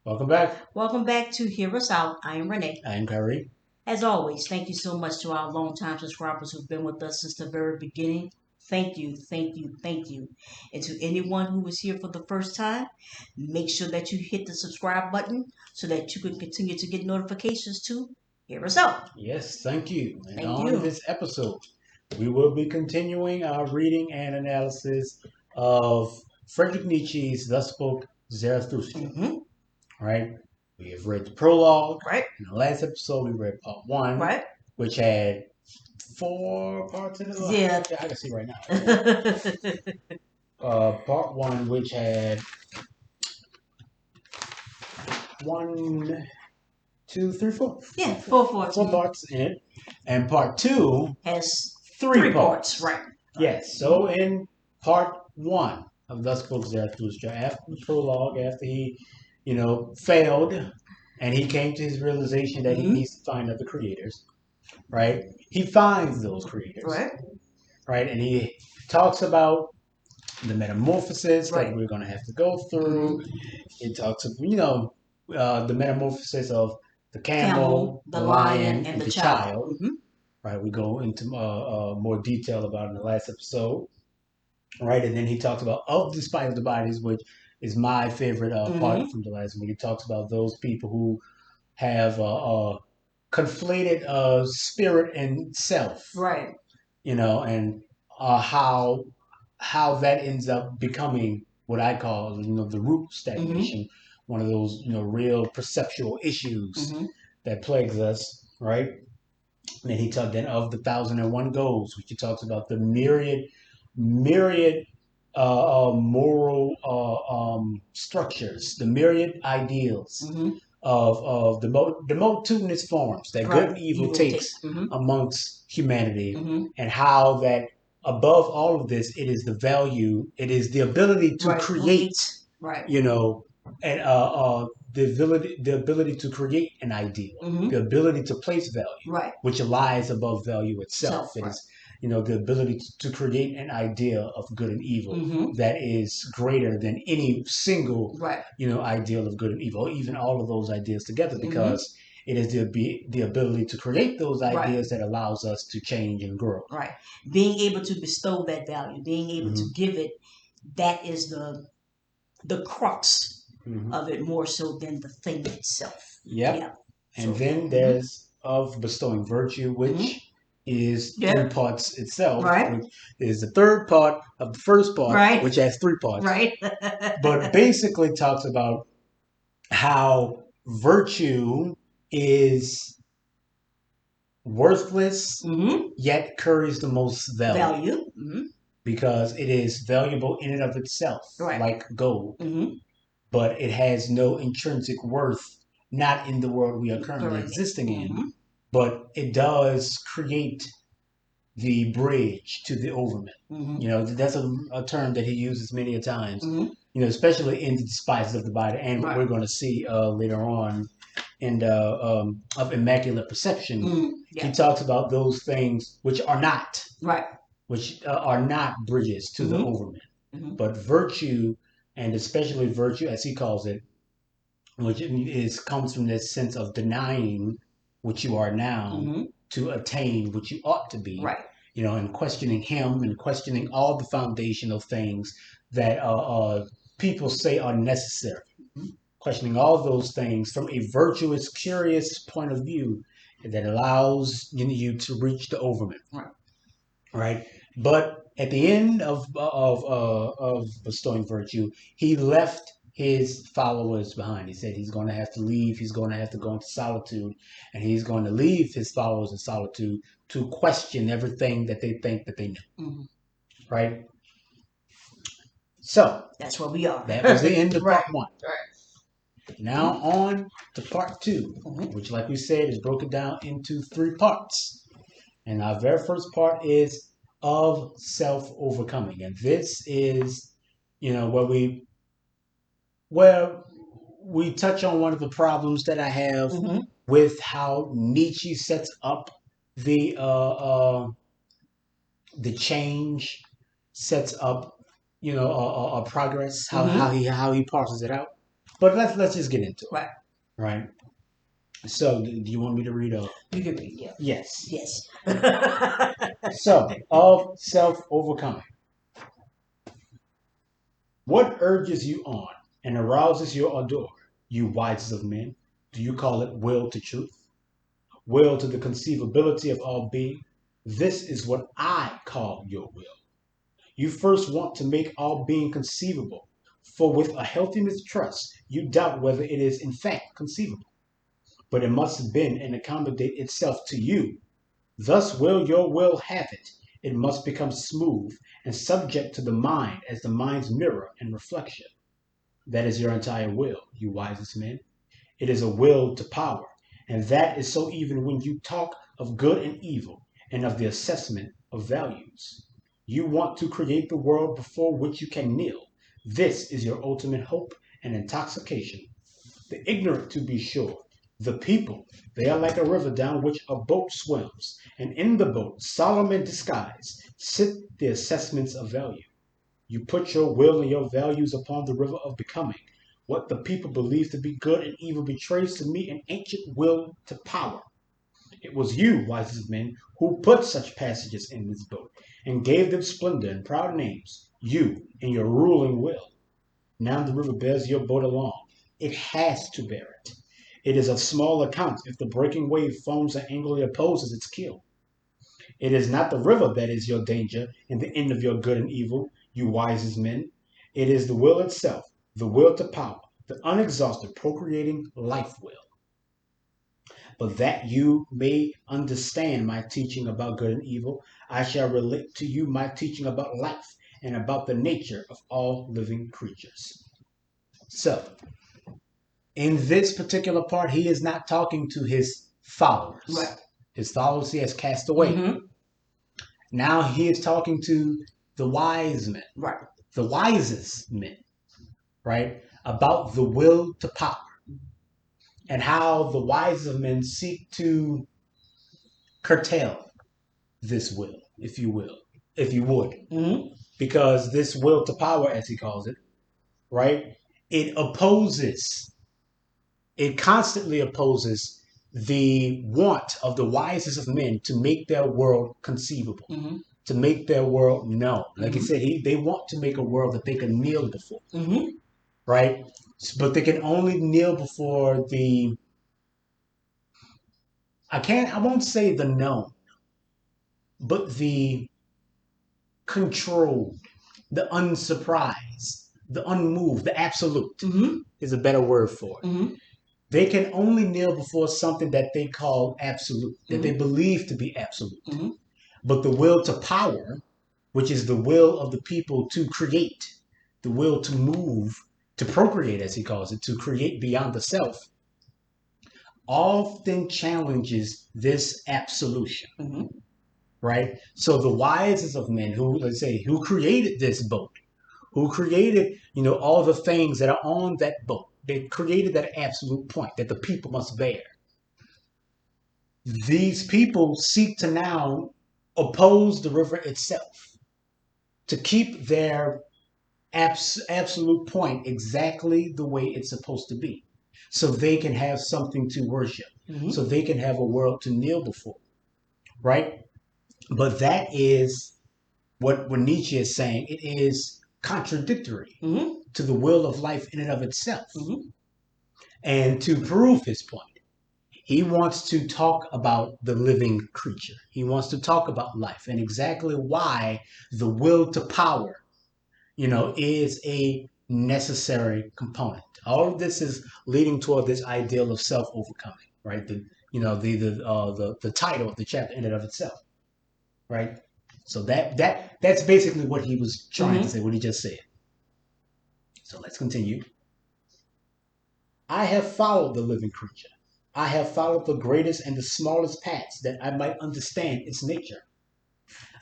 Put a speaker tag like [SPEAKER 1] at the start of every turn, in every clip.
[SPEAKER 1] Welcome back.
[SPEAKER 2] Welcome back to Hear Us Out. I am Renee.
[SPEAKER 1] I am Curry.
[SPEAKER 2] As always, thank you so much to our longtime subscribers who've been with us since the very beginning. Thank you, thank you, thank you. And to anyone who is here for the first time, make sure that you hit the subscribe button so that you can continue to get notifications to Hear Us Out.
[SPEAKER 1] Yes, thank you. And
[SPEAKER 2] Thank
[SPEAKER 1] on
[SPEAKER 2] you.
[SPEAKER 1] this episode, we will be continuing our reading and analysis of Friedrich Nietzsche's Thus Spoke Zarathustra.
[SPEAKER 2] Mm-hmm.
[SPEAKER 1] Right? We have read the prologue.
[SPEAKER 2] Right,
[SPEAKER 1] In the last episode, we read part one,
[SPEAKER 2] right.
[SPEAKER 1] which had 4 parts in it.
[SPEAKER 2] Yeah.
[SPEAKER 1] Yeah, I can see right now. Part one, which had 1, 2, 3, 4.
[SPEAKER 2] Yeah, four parts.
[SPEAKER 1] 4 parts in it. And part two,
[SPEAKER 2] Has
[SPEAKER 1] three
[SPEAKER 2] three
[SPEAKER 1] parts.
[SPEAKER 2] parts, right.
[SPEAKER 1] Yes. So in part one of Thus Spoke Zarathustra, after the prologue, after he, failed, and he came to his realization that he
[SPEAKER 2] Mm-hmm.
[SPEAKER 1] needs to find other creators, right? He finds those creators,
[SPEAKER 2] Right,
[SPEAKER 1] right? And he talks about the metamorphosis that
[SPEAKER 2] right.
[SPEAKER 1] we're going to have to go through. He talks of, the metamorphosis of the camel, the lion, and
[SPEAKER 2] the
[SPEAKER 1] the
[SPEAKER 2] child.
[SPEAKER 1] child.
[SPEAKER 2] Mm-hmm.
[SPEAKER 1] Right, we go into more detail about it in the last episode. Right, and then he talks about of the spite of the bodies, which is my favorite part
[SPEAKER 2] Mm-hmm.
[SPEAKER 1] from the last week. He talks about those people who have conflated spirit and self,
[SPEAKER 2] Right.
[SPEAKER 1] and how that ends up becoming what I call, the root
[SPEAKER 2] Mm-hmm.
[SPEAKER 1] stagnation, one of those, real perceptual issues
[SPEAKER 2] Mm-hmm.
[SPEAKER 1] that plagues us, right? And then he talked then of the 1,001 goals, which he talks about the myriad moral structures, the myriad ideals
[SPEAKER 2] Mm-hmm.
[SPEAKER 1] of the multitudinous forms that good
[SPEAKER 2] Right.
[SPEAKER 1] and evil
[SPEAKER 2] Evil take.
[SPEAKER 1] takes
[SPEAKER 2] Mm-hmm.
[SPEAKER 1] amongst humanity,
[SPEAKER 2] Mm-hmm.
[SPEAKER 1] and how that above all of this, it is the ability to
[SPEAKER 2] Right.
[SPEAKER 1] create,
[SPEAKER 2] Create. Right.
[SPEAKER 1] you know, and the ability to create an ideal,
[SPEAKER 2] Mm-hmm.
[SPEAKER 1] the ability to place value,
[SPEAKER 2] Right.
[SPEAKER 1] which lies above value itself.
[SPEAKER 2] Self.
[SPEAKER 1] It
[SPEAKER 2] Right.
[SPEAKER 1] is, the ability to create an idea of good and evil
[SPEAKER 2] Mm-hmm.
[SPEAKER 1] that is greater than any single,
[SPEAKER 2] Right.
[SPEAKER 1] ideal of good and evil, or even all of those ideas together,
[SPEAKER 2] Mm-hmm.
[SPEAKER 1] because it is the ability to create those
[SPEAKER 2] Right.
[SPEAKER 1] ideas that allows us to change and grow.
[SPEAKER 2] Right. Being able to bestow that value, being able to
[SPEAKER 1] Hmm.
[SPEAKER 2] give it, that is the crux
[SPEAKER 1] Hmm.
[SPEAKER 2] of it more so than the thing itself.
[SPEAKER 1] Yep.
[SPEAKER 2] Yeah.
[SPEAKER 1] And
[SPEAKER 2] So.
[SPEAKER 1] then
[SPEAKER 2] Mm-hmm.
[SPEAKER 1] there's of bestowing virtue,
[SPEAKER 2] Mm-hmm.
[SPEAKER 1] which is
[SPEAKER 2] Yeah.
[SPEAKER 1] 3 parts itself,
[SPEAKER 2] Right.
[SPEAKER 1] which is the third part of the first part,
[SPEAKER 2] Right.
[SPEAKER 1] which has 3 parts,
[SPEAKER 2] Right.
[SPEAKER 1] but basically talks about how virtue is worthless
[SPEAKER 2] Mm-hmm.
[SPEAKER 1] yet carries the most value,
[SPEAKER 2] Value. Mm-hmm.
[SPEAKER 1] because it is valuable in and of itself,
[SPEAKER 2] Right.
[SPEAKER 1] like gold,
[SPEAKER 2] Mm-hmm.
[SPEAKER 1] but it has no intrinsic worth, not in the world we are currently
[SPEAKER 2] Currently.
[SPEAKER 1] existing in,
[SPEAKER 2] Mm-hmm.
[SPEAKER 1] but it does create the bridge to the overman.
[SPEAKER 2] Mm-hmm.
[SPEAKER 1] That's a term that he uses many a times,
[SPEAKER 2] Mm-hmm.
[SPEAKER 1] especially in the spices of the body, and what
[SPEAKER 2] Right.
[SPEAKER 1] we're going to see later on in of immaculate perception.
[SPEAKER 2] Mm-hmm.
[SPEAKER 1] He
[SPEAKER 2] Yeah.
[SPEAKER 1] talks about those things
[SPEAKER 2] Right.
[SPEAKER 1] which are not bridges to the
[SPEAKER 2] Mm-hmm.
[SPEAKER 1] overman,
[SPEAKER 2] Mm-hmm.
[SPEAKER 1] but virtue, and especially virtue as he calls it, which is comes from this sense of denying what you are now
[SPEAKER 2] Mm-hmm.
[SPEAKER 1] to attain what you ought to be,
[SPEAKER 2] Right.
[SPEAKER 1] and questioning him and questioning all the foundational things that people say are necessary,
[SPEAKER 2] Mm-hmm.
[SPEAKER 1] questioning all those things from a virtuous, curious point of view that allows you to reach the overman,
[SPEAKER 2] Right.
[SPEAKER 1] right? But at the end of bestowing virtue, he left his followers behind. He said he's going to have to leave. He's going to have to go into solitude, and he's going to leave his followers in solitude to question everything that they think that they know.
[SPEAKER 2] Mm-hmm.
[SPEAKER 1] Right. So
[SPEAKER 2] That's where we are.
[SPEAKER 1] that was the end of
[SPEAKER 2] Right.
[SPEAKER 1] part one.
[SPEAKER 2] Right.
[SPEAKER 1] Now on to part two,
[SPEAKER 2] Mm-hmm.
[SPEAKER 1] which, like we said, is broken down into 3 parts. And our very first part is of self overcoming. And this is, where we touch on one of the problems that I have
[SPEAKER 2] Mm-hmm.
[SPEAKER 1] with how Nietzsche sets up the change, sets up, a progress, how
[SPEAKER 2] Mm-hmm.
[SPEAKER 1] he parses it out. But let's just get into it.
[SPEAKER 2] Right.
[SPEAKER 1] Right. So, do you want me to read a?
[SPEAKER 2] You can read, yeah.
[SPEAKER 1] Yes.
[SPEAKER 2] Yes.
[SPEAKER 1] So, of self overcoming. What urges you on and arouses your ardor, you wisest of men? Do you call it will to truth? Will to the conceivability of all being? This is what I call your will. You first want to make all being conceivable, for with a healthy mistrust, you doubt whether it is in fact conceivable. But it must bend and accommodate itself to you. Thus will your will have it. It must become smooth and subject to the mind as the mind's mirror and reflection. That is your entire will, you wisest men. It is a will to power, and that is so even when you talk of good and evil and of the assessment of values. You want to create the world before which you can kneel. This is your ultimate hope and intoxication. The ignorant, to be sure, the people, they are like a river down which a boat swims, and in the boat, solemn and disguised, sit the assessments of value. You put your will and your values upon the river of becoming. What the people believe to be good and evil betrays to me an ancient will to power. It was you, wisest men, who put such passages in this boat, and gave them splendor and proud names, you in your ruling will. Now the river bears your boat along. It has to bear it. It is of small account if the breaking wave foams and angrily opposes its keel. It is not the river that is your danger and the end of your good and evil, you wisest men. It is the will itself, the will to power, the unexhausted procreating life will. But that you may understand my teaching about good and evil, I shall relate to you my teaching about life and about the nature of all living creatures. So, in this particular part, he is not talking to his followers.
[SPEAKER 2] Right.
[SPEAKER 1] His followers he has cast away.
[SPEAKER 2] Mm-hmm.
[SPEAKER 1] Now he is talking to the wise men,
[SPEAKER 2] Right.
[SPEAKER 1] the wisest men, right? About the will to power and how the wisest men seek to curtail this will, if you will, if you would.
[SPEAKER 2] Mm-hmm.
[SPEAKER 1] Because this will to power, as he calls it, right? It opposes, it constantly opposes the want of the wisest of men to make their world conceivable,
[SPEAKER 2] Mm-hmm.
[SPEAKER 1] to make their world known. Like
[SPEAKER 2] Mm-hmm.
[SPEAKER 1] he said, they want to make a world that they can kneel before,
[SPEAKER 2] Mm-hmm.
[SPEAKER 1] right? But they can only kneel before the, I won't say the known, but the controlled, the unsurprised, the unmoved, the absolute
[SPEAKER 2] Mm-hmm.
[SPEAKER 1] is a better word for it.
[SPEAKER 2] Mm-hmm.
[SPEAKER 1] They can only kneel before something that they call absolute, that they believe to be absolute.
[SPEAKER 2] Mm-hmm.
[SPEAKER 1] But the will to power, which is the will of the people to create, the will to move, to procreate, as he calls it, to create beyond the self, often challenges this absolution,
[SPEAKER 2] Mm-hmm.
[SPEAKER 1] right? So the wisest of men who, let's say, who created this boat, who created, all the things that are on that boat, they created that absolute point that the people must bear. These people seek to now oppose the river itself, to keep their absolute point exactly the way it's supposed to be, so they can have something to worship,
[SPEAKER 2] Mm-hmm.
[SPEAKER 1] so they can have a world to kneel before, right? But that is what Nietzsche is saying. It is contradictory
[SPEAKER 2] Mm-hmm.
[SPEAKER 1] to the will of life in and of itself.
[SPEAKER 2] Mm-hmm.
[SPEAKER 1] And to prove his point, he wants to talk about the living creature. He wants to talk about life and exactly why the will to power, is a necessary component. All of this is leading toward this ideal of self overcoming, right? The title of the chapter in and of itself, right? So that's basically what he was trying to
[SPEAKER 2] Mm-hmm.
[SPEAKER 1] say, what he just said. So let's continue. I have followed the living creature. I have followed the greatest and the smallest paths that I might understand its nature.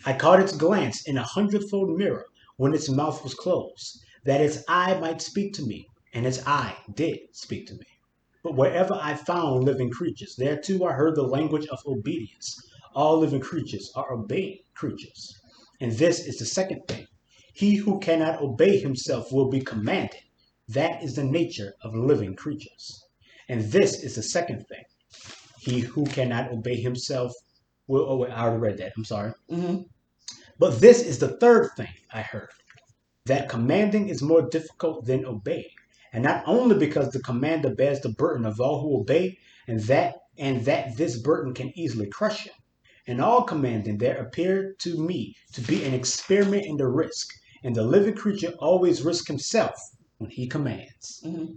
[SPEAKER 1] I caught its glance in a hundredfold mirror when its mouth was closed, that its eye might speak to me, and its eye did speak to me. But wherever I found living creatures, there too I heard the language of obedience. All living creatures are obeying creatures. And this is the second thing. He who cannot obey himself will be commanded. That is the nature of living creatures. And this is the second thing. He who cannot obey himself will. Oh, wait, I already read that. I'm sorry.
[SPEAKER 2] Mm-hmm.
[SPEAKER 1] But this is the third thing I heard, that commanding is more difficult than obeying. And not only because the commander bears the burden of all who obey, and that this burden can easily crush him. In all commanding, there appeared to me to be an experiment in the risk, and the living creature always risks himself when he commands.
[SPEAKER 2] Mm-hmm.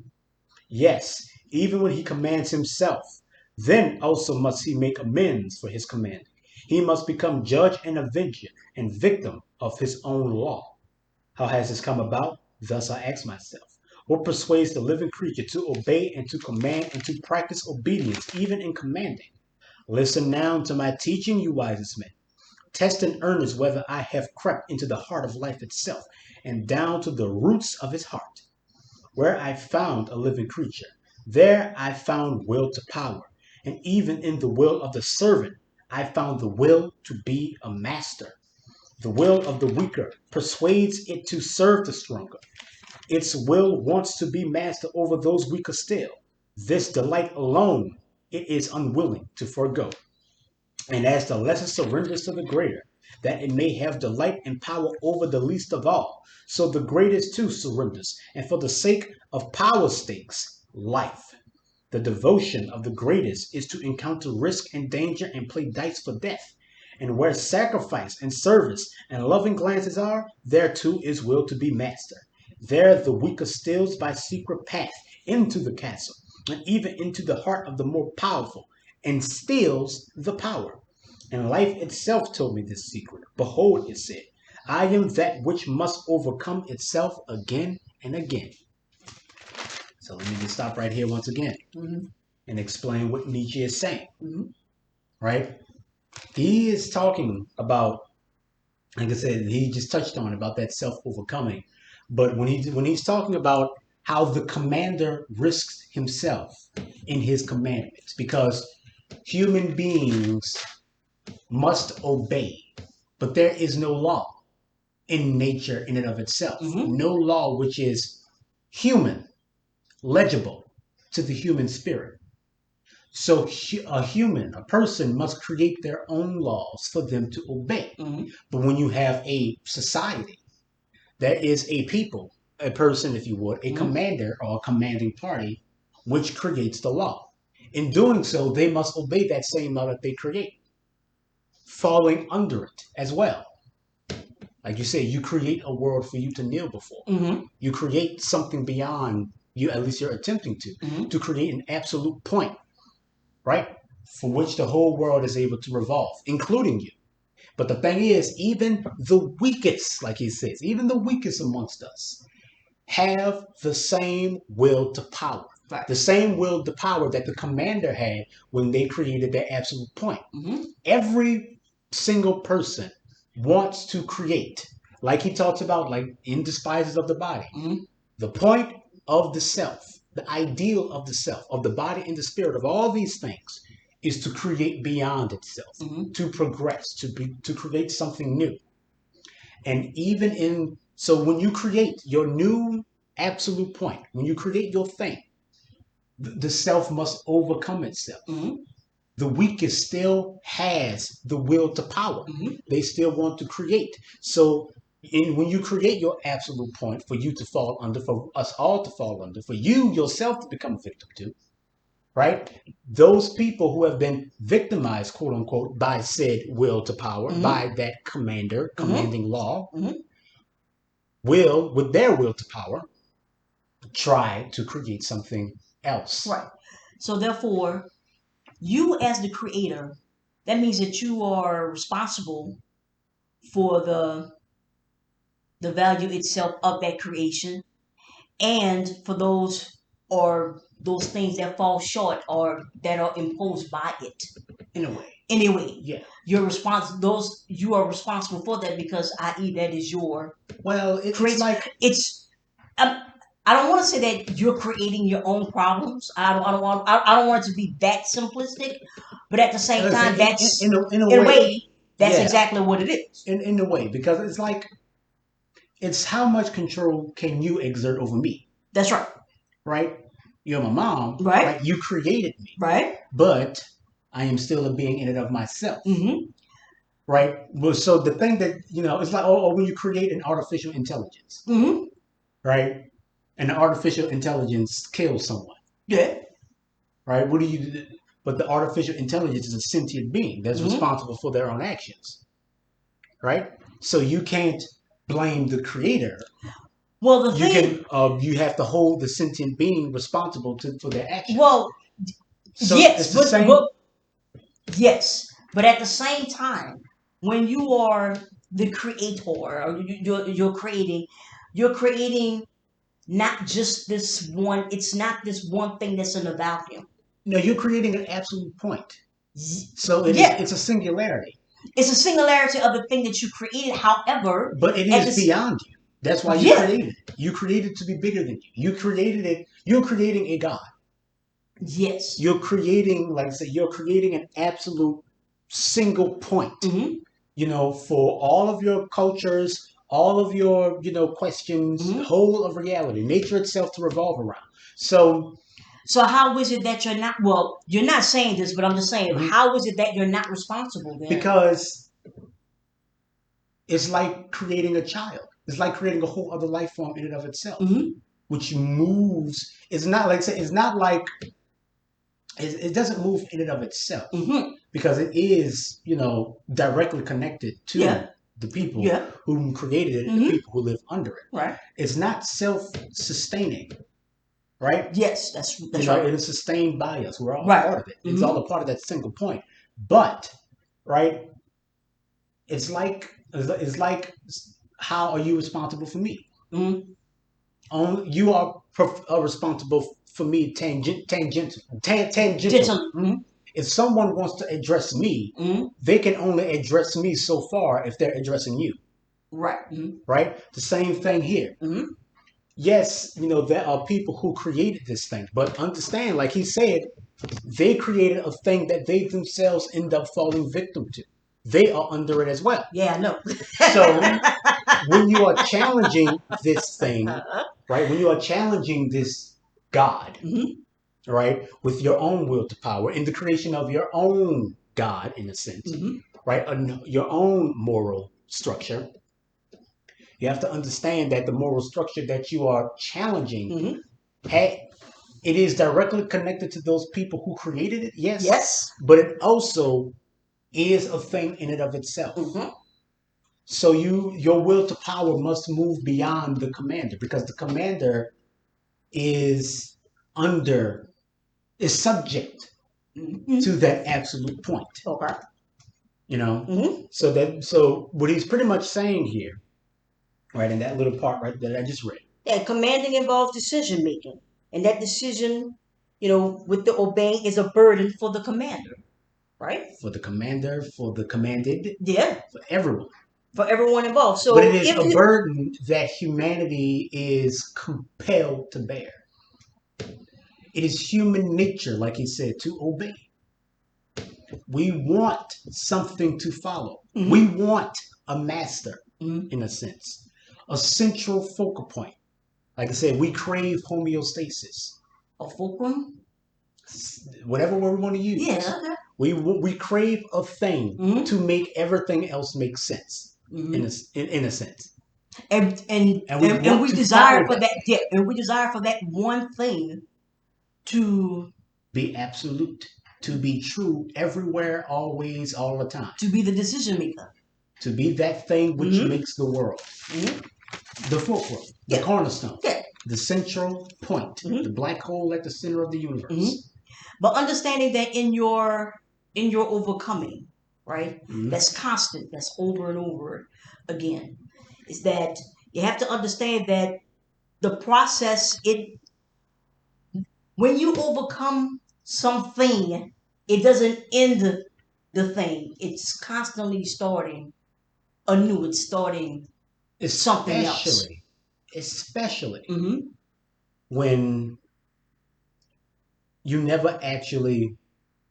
[SPEAKER 1] Yes, even when he commands himself, then also must he make amends for his commanding. He must become judge and avenger and victim of his own law. How has this come about? Thus I ask myself, what persuades the living creature to obey and to command and to practice obedience even in commanding? Listen now to my teaching, you wisest men. Test in earnest whether I have crept into the heart of life itself and down to the roots of his heart. Where I found a living creature, there I found will to power, and even in the will of the servant I found the will to be a master. The will of the weaker persuades it to serve the stronger. Its will wants to be master over those weaker still. This delight alone it is unwilling to forego. And as the lesser surrenders to the greater, that it may have delight and power over the least of all, so the greatest too surrenders, and for the sake of power stakes, life. The devotion of the greatest is to encounter risk and danger and play dice for death. And where sacrifice and service and loving glances are, there too is will to be master. There the weaker steals by secret path into the castle, and even into the heart of the more powerful, and steals the power. And life itself told me this secret. Behold, it said, I am that which must overcome itself again and again. So let me just stop right here once again
[SPEAKER 2] Mm-hmm.
[SPEAKER 1] and explain what Nietzsche is saying,
[SPEAKER 2] Mm-hmm.
[SPEAKER 1] right? He is talking about, like I said, he just touched on about that self-overcoming. But when he's talking about how the commander risks himself in his commandments, because human beings must obey, but there is no law in nature in and of itself.
[SPEAKER 2] Mm-hmm.
[SPEAKER 1] No law which is human, legible to the human spirit. So a person must create their own laws for them to obey.
[SPEAKER 2] Mm-hmm.
[SPEAKER 1] But when you have a society, there is a people, a person, if you would, a
[SPEAKER 2] Mm-hmm.
[SPEAKER 1] commander or a commanding party, which creates the law. In doing so, they must obey that same law that they create, falling under it as well. Like you say, you create a world for you to kneel before.
[SPEAKER 2] Mm-hmm.
[SPEAKER 1] You create something beyond you, at least you're attempting
[SPEAKER 2] Mm-hmm.
[SPEAKER 1] to create an absolute point, right? For which the whole world is able to revolve, including you. But the thing is, even the weakest, like he says, even the weakest amongst us have the same will to power.
[SPEAKER 2] Right.
[SPEAKER 1] The same will to power that the commander had when they created their absolute point.
[SPEAKER 2] Mm-hmm.
[SPEAKER 1] Every single person wants to create, like he talks about, like in Despises of the Body,
[SPEAKER 2] Mm-hmm.
[SPEAKER 1] the point of the self, the ideal of the self, of the body and the spirit, of all these things, is to create beyond itself,
[SPEAKER 2] Mm-hmm.
[SPEAKER 1] to progress, to create something new. And even in so when you create your new absolute point, when you create your thing, the self must overcome itself.
[SPEAKER 2] Mm-hmm.
[SPEAKER 1] The weakest still has the will to power.
[SPEAKER 2] Mm-hmm.
[SPEAKER 1] They still want to create. So when you create your absolute point for you to fall under, for us all to fall under, for you yourself to become a victim to, right? Those people who have been victimized, quote unquote, by said will to power,
[SPEAKER 2] Mm-hmm.
[SPEAKER 1] by that commander,
[SPEAKER 2] Mm-hmm.
[SPEAKER 1] commanding law,
[SPEAKER 2] Mm-hmm.
[SPEAKER 1] will, with their will to power, try to create something else.
[SPEAKER 2] Right. So therefore, you as the creator, that means that you are responsible for the value itself of that creation, and for those things that fall short or that are imposed by it.
[SPEAKER 1] In a way.
[SPEAKER 2] Anyway,
[SPEAKER 1] Yeah.
[SPEAKER 2] you are responsible for that, because i.e. that is your
[SPEAKER 1] Well, it's
[SPEAKER 2] create
[SPEAKER 1] like
[SPEAKER 2] it's um, I don't want to say that you're creating your own problems. I don't want it to be that simplistic, but at the same time, that's
[SPEAKER 1] in a
[SPEAKER 2] in a
[SPEAKER 1] way,
[SPEAKER 2] way that's
[SPEAKER 1] yeah,
[SPEAKER 2] exactly what it is.
[SPEAKER 1] in a way, because it's like it's how much control can you exert over me?
[SPEAKER 2] That's right.
[SPEAKER 1] right? You're my mom,
[SPEAKER 2] Right.
[SPEAKER 1] right? You created me,
[SPEAKER 2] Right.
[SPEAKER 1] but I am still a being in and of myself,
[SPEAKER 2] Mm-hmm.
[SPEAKER 1] right? Well, so the thing that, it's like, when you create an artificial intelligence,
[SPEAKER 2] Mm-hmm.
[SPEAKER 1] right? And the artificial intelligence kills someone,
[SPEAKER 2] Yeah.
[SPEAKER 1] right? What do you do? But the artificial intelligence is a sentient being that's
[SPEAKER 2] Mm-hmm.
[SPEAKER 1] responsible for their own actions, right? So you can't blame the creator.
[SPEAKER 2] Well, the
[SPEAKER 1] You
[SPEAKER 2] thing.
[SPEAKER 1] can, you have to hold the sentient being responsible for their actions.
[SPEAKER 2] Well,
[SPEAKER 1] So
[SPEAKER 2] yes,
[SPEAKER 1] it's the same.
[SPEAKER 2] yes, but at the same time, when you are the creator, or you're creating not just this one. It's not this one thing that's in a vacuum.
[SPEAKER 1] No, you're creating an absolute point. So
[SPEAKER 2] Yeah,
[SPEAKER 1] it's a singularity,
[SPEAKER 2] it's a singularity of the thing that you created. However,
[SPEAKER 1] but it
[SPEAKER 2] at
[SPEAKER 1] is
[SPEAKER 2] this,
[SPEAKER 1] beyond you. That's why you
[SPEAKER 2] yeah,
[SPEAKER 1] created it. You created it to be bigger than you. You created it. You're creating a God.
[SPEAKER 2] yes,
[SPEAKER 1] You're creating, like I said, you're creating an absolute single point.
[SPEAKER 2] mm-hmm,
[SPEAKER 1] For all of your cultures, all of your, questions, the
[SPEAKER 2] mm-hmm.
[SPEAKER 1] whole of reality, nature itself to revolve around. So,
[SPEAKER 2] So how is it that you're not? Well, you're not saying this, but I'm just saying,
[SPEAKER 1] mhm,
[SPEAKER 2] how is it that you're not responsible then?
[SPEAKER 1] because it's like creating a child. It's like creating a whole other life form in and of itself,
[SPEAKER 2] Mm-hmm,
[SPEAKER 1] which moves. It's not like it's not like it doesn't move in and of itself
[SPEAKER 2] mm-hmm.
[SPEAKER 1] because it is directly connected to
[SPEAKER 2] Yeah,
[SPEAKER 1] the people
[SPEAKER 2] yeah,
[SPEAKER 1] who created it and the
[SPEAKER 2] mm-hmm.
[SPEAKER 1] people who live under it.
[SPEAKER 2] Right.
[SPEAKER 1] It's not self-sustaining, right?
[SPEAKER 2] Yes, that's right.
[SPEAKER 1] It is sustained by us. We're all a
[SPEAKER 2] Right.
[SPEAKER 1] part of it. It's
[SPEAKER 2] Mm-hmm.
[SPEAKER 1] all a part of that single point. But, right, it's like how are you responsible for me?
[SPEAKER 2] Mm-hmm.
[SPEAKER 1] You are responsible for me tangentially.
[SPEAKER 2] Gentle. Mm-hmm.
[SPEAKER 1] If someone wants to address me,
[SPEAKER 2] Mm-hmm.
[SPEAKER 1] they can only address me so far if they're addressing you,
[SPEAKER 2] Right. Mm-hmm.
[SPEAKER 1] right? The same thing here.
[SPEAKER 2] Mm-hmm.
[SPEAKER 1] Yes, there are people who created this thing, but understand, like he said, they created a thing that they themselves end up falling victim to. They are under it as well.
[SPEAKER 2] Yeah, I know.
[SPEAKER 1] So when you are challenging this thing, right? When you are challenging this God,
[SPEAKER 2] Mm-hmm.
[SPEAKER 1] right, with your own will to power in the creation of your own God, in a sense,
[SPEAKER 2] Mm-hmm.
[SPEAKER 1] right, your own moral structure, you have to understand that the moral structure that you are challenging,
[SPEAKER 2] Mm-hmm.
[SPEAKER 1] it is directly connected to those people who created it, yes,
[SPEAKER 2] Yes.
[SPEAKER 1] but it also is a thing in and of itself.
[SPEAKER 2] Mm-hmm.
[SPEAKER 1] So your will to power must move beyond the commander because the commander is under is subject
[SPEAKER 2] Mm-hmm.
[SPEAKER 1] to that absolute point.
[SPEAKER 2] Okay. Mm-hmm.
[SPEAKER 1] So what he's pretty much saying here, right, in that little part right that I just read.
[SPEAKER 2] Yeah, commanding involves decision making, and that decision, with the obeying, is a burden for the commander, right?
[SPEAKER 1] For the commander, for the commanded,
[SPEAKER 2] Yeah,
[SPEAKER 1] for everyone.
[SPEAKER 2] for everyone involved.
[SPEAKER 1] But it
[SPEAKER 2] So
[SPEAKER 1] is
[SPEAKER 2] if
[SPEAKER 1] a
[SPEAKER 2] you,
[SPEAKER 1] burden that humanity is compelled to bear. It is human nature, like he said, to obey. We want something to follow. We
[SPEAKER 2] mm-hmm.
[SPEAKER 1] want a master,
[SPEAKER 2] Mm-hmm.
[SPEAKER 1] in a sense, a central focal point. Like I said, we crave homeostasis.
[SPEAKER 2] A fulcrum.
[SPEAKER 1] Whatever word we want to use.
[SPEAKER 2] Yeah. Okay.
[SPEAKER 1] We crave a thing
[SPEAKER 2] Mm-hmm.
[SPEAKER 1] to make everything else make sense,
[SPEAKER 2] Mm-hmm.
[SPEAKER 1] in a sense.
[SPEAKER 2] and and
[SPEAKER 1] And we
[SPEAKER 2] and, and
[SPEAKER 1] want
[SPEAKER 2] we
[SPEAKER 1] to
[SPEAKER 2] desire
[SPEAKER 1] follow
[SPEAKER 2] for
[SPEAKER 1] that
[SPEAKER 2] that,
[SPEAKER 1] thing.
[SPEAKER 2] yeah, and we desire for that one thing to
[SPEAKER 1] Be absolute, to be true everywhere, always, all the time.
[SPEAKER 2] be the decision maker.
[SPEAKER 1] To be that thing which
[SPEAKER 2] Mm-hmm.
[SPEAKER 1] makes the world.
[SPEAKER 2] Mm-hmm.
[SPEAKER 1] The fulcrum, the
[SPEAKER 2] Yeah.
[SPEAKER 1] cornerstone,
[SPEAKER 2] Yeah.
[SPEAKER 1] the central point,
[SPEAKER 2] Mm-hmm.
[SPEAKER 1] the black hole at the center of the
[SPEAKER 2] Mm-hmm.
[SPEAKER 1] universe.
[SPEAKER 2] But understanding that in your overcoming, right?
[SPEAKER 1] Mm-hmm.
[SPEAKER 2] That's constant. That's over and over again. Is that you have to understand that the process, when you overcome something, it doesn't end the thing. It's constantly starting anew. It's starting something else.
[SPEAKER 1] Especially
[SPEAKER 2] Mm-hmm.
[SPEAKER 1] when you never actually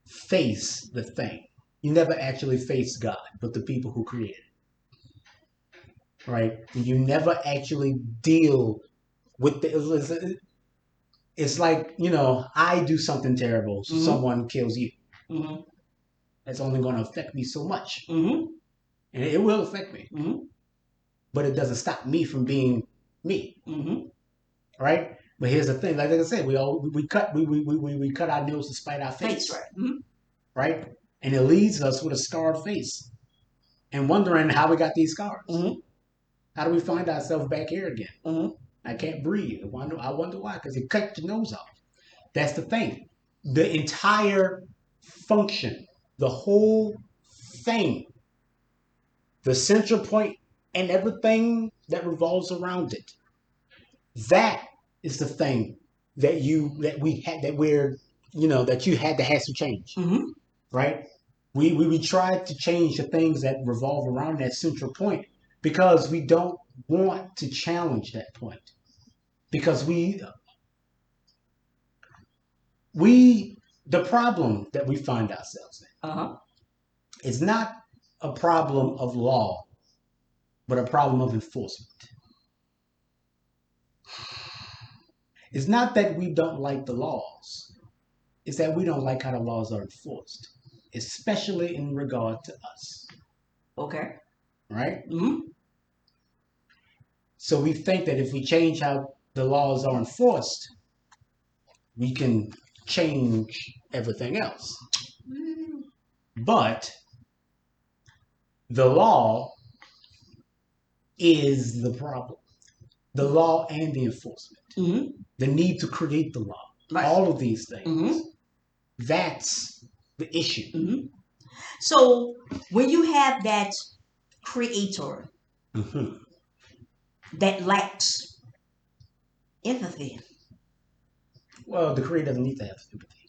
[SPEAKER 1] face the thing. You never actually face God, but the people who created it, right? You never actually deal with it's like, I do something terrible, so
[SPEAKER 2] Mm-hmm.
[SPEAKER 1] someone kills you.
[SPEAKER 2] Mm-hmm.
[SPEAKER 1] That's only going to affect me so much.
[SPEAKER 2] Mm-hmm.
[SPEAKER 1] And it will affect me.
[SPEAKER 2] Mm-hmm.
[SPEAKER 1] But it doesn't stop me from being me.
[SPEAKER 2] Mm-hmm.
[SPEAKER 1] Right? But here's the thing, like I said, we cut our nails to spite our
[SPEAKER 2] Face,
[SPEAKER 1] face.
[SPEAKER 2] right. Mm-hmm.
[SPEAKER 1] Right? And it leaves us with a scarred face and wondering how we got these scars.
[SPEAKER 2] Mm-hmm.
[SPEAKER 1] How do we find ourselves back here again?
[SPEAKER 2] Mm-hmm.
[SPEAKER 1] I can't breathe. I wonder why, because you cut your nose off. That's the thing. The entire function, the whole thing, the central point, and everything that revolves around it. That is the thing that you had to have to change,
[SPEAKER 2] Mm-hmm.
[SPEAKER 1] right? We tried to change the things that revolve around that central point because we don't want to challenge that point because we the problem that we find ourselves
[SPEAKER 2] Uh-huh.
[SPEAKER 1] in is not a problem of law, but a problem of enforcement. It's not that we don't like the laws, it's that we don't like how the laws are enforced, especially in regard to us,
[SPEAKER 2] Okay.
[SPEAKER 1] right?
[SPEAKER 2] Mm-hmm.
[SPEAKER 1] So we think that if we change how the laws are enforced, we can change everything else. But the law is the problem. The law and the enforcement.
[SPEAKER 2] Mm-hmm.
[SPEAKER 1] The need to create the law.
[SPEAKER 2] Right.
[SPEAKER 1] All of these things.
[SPEAKER 2] Mm-hmm.
[SPEAKER 1] That's the issue.
[SPEAKER 2] Mm-hmm. So when you have that creator
[SPEAKER 1] Mm-hmm.
[SPEAKER 2] that lacks empathy,
[SPEAKER 1] Well, the creator doesn't need to have empathy.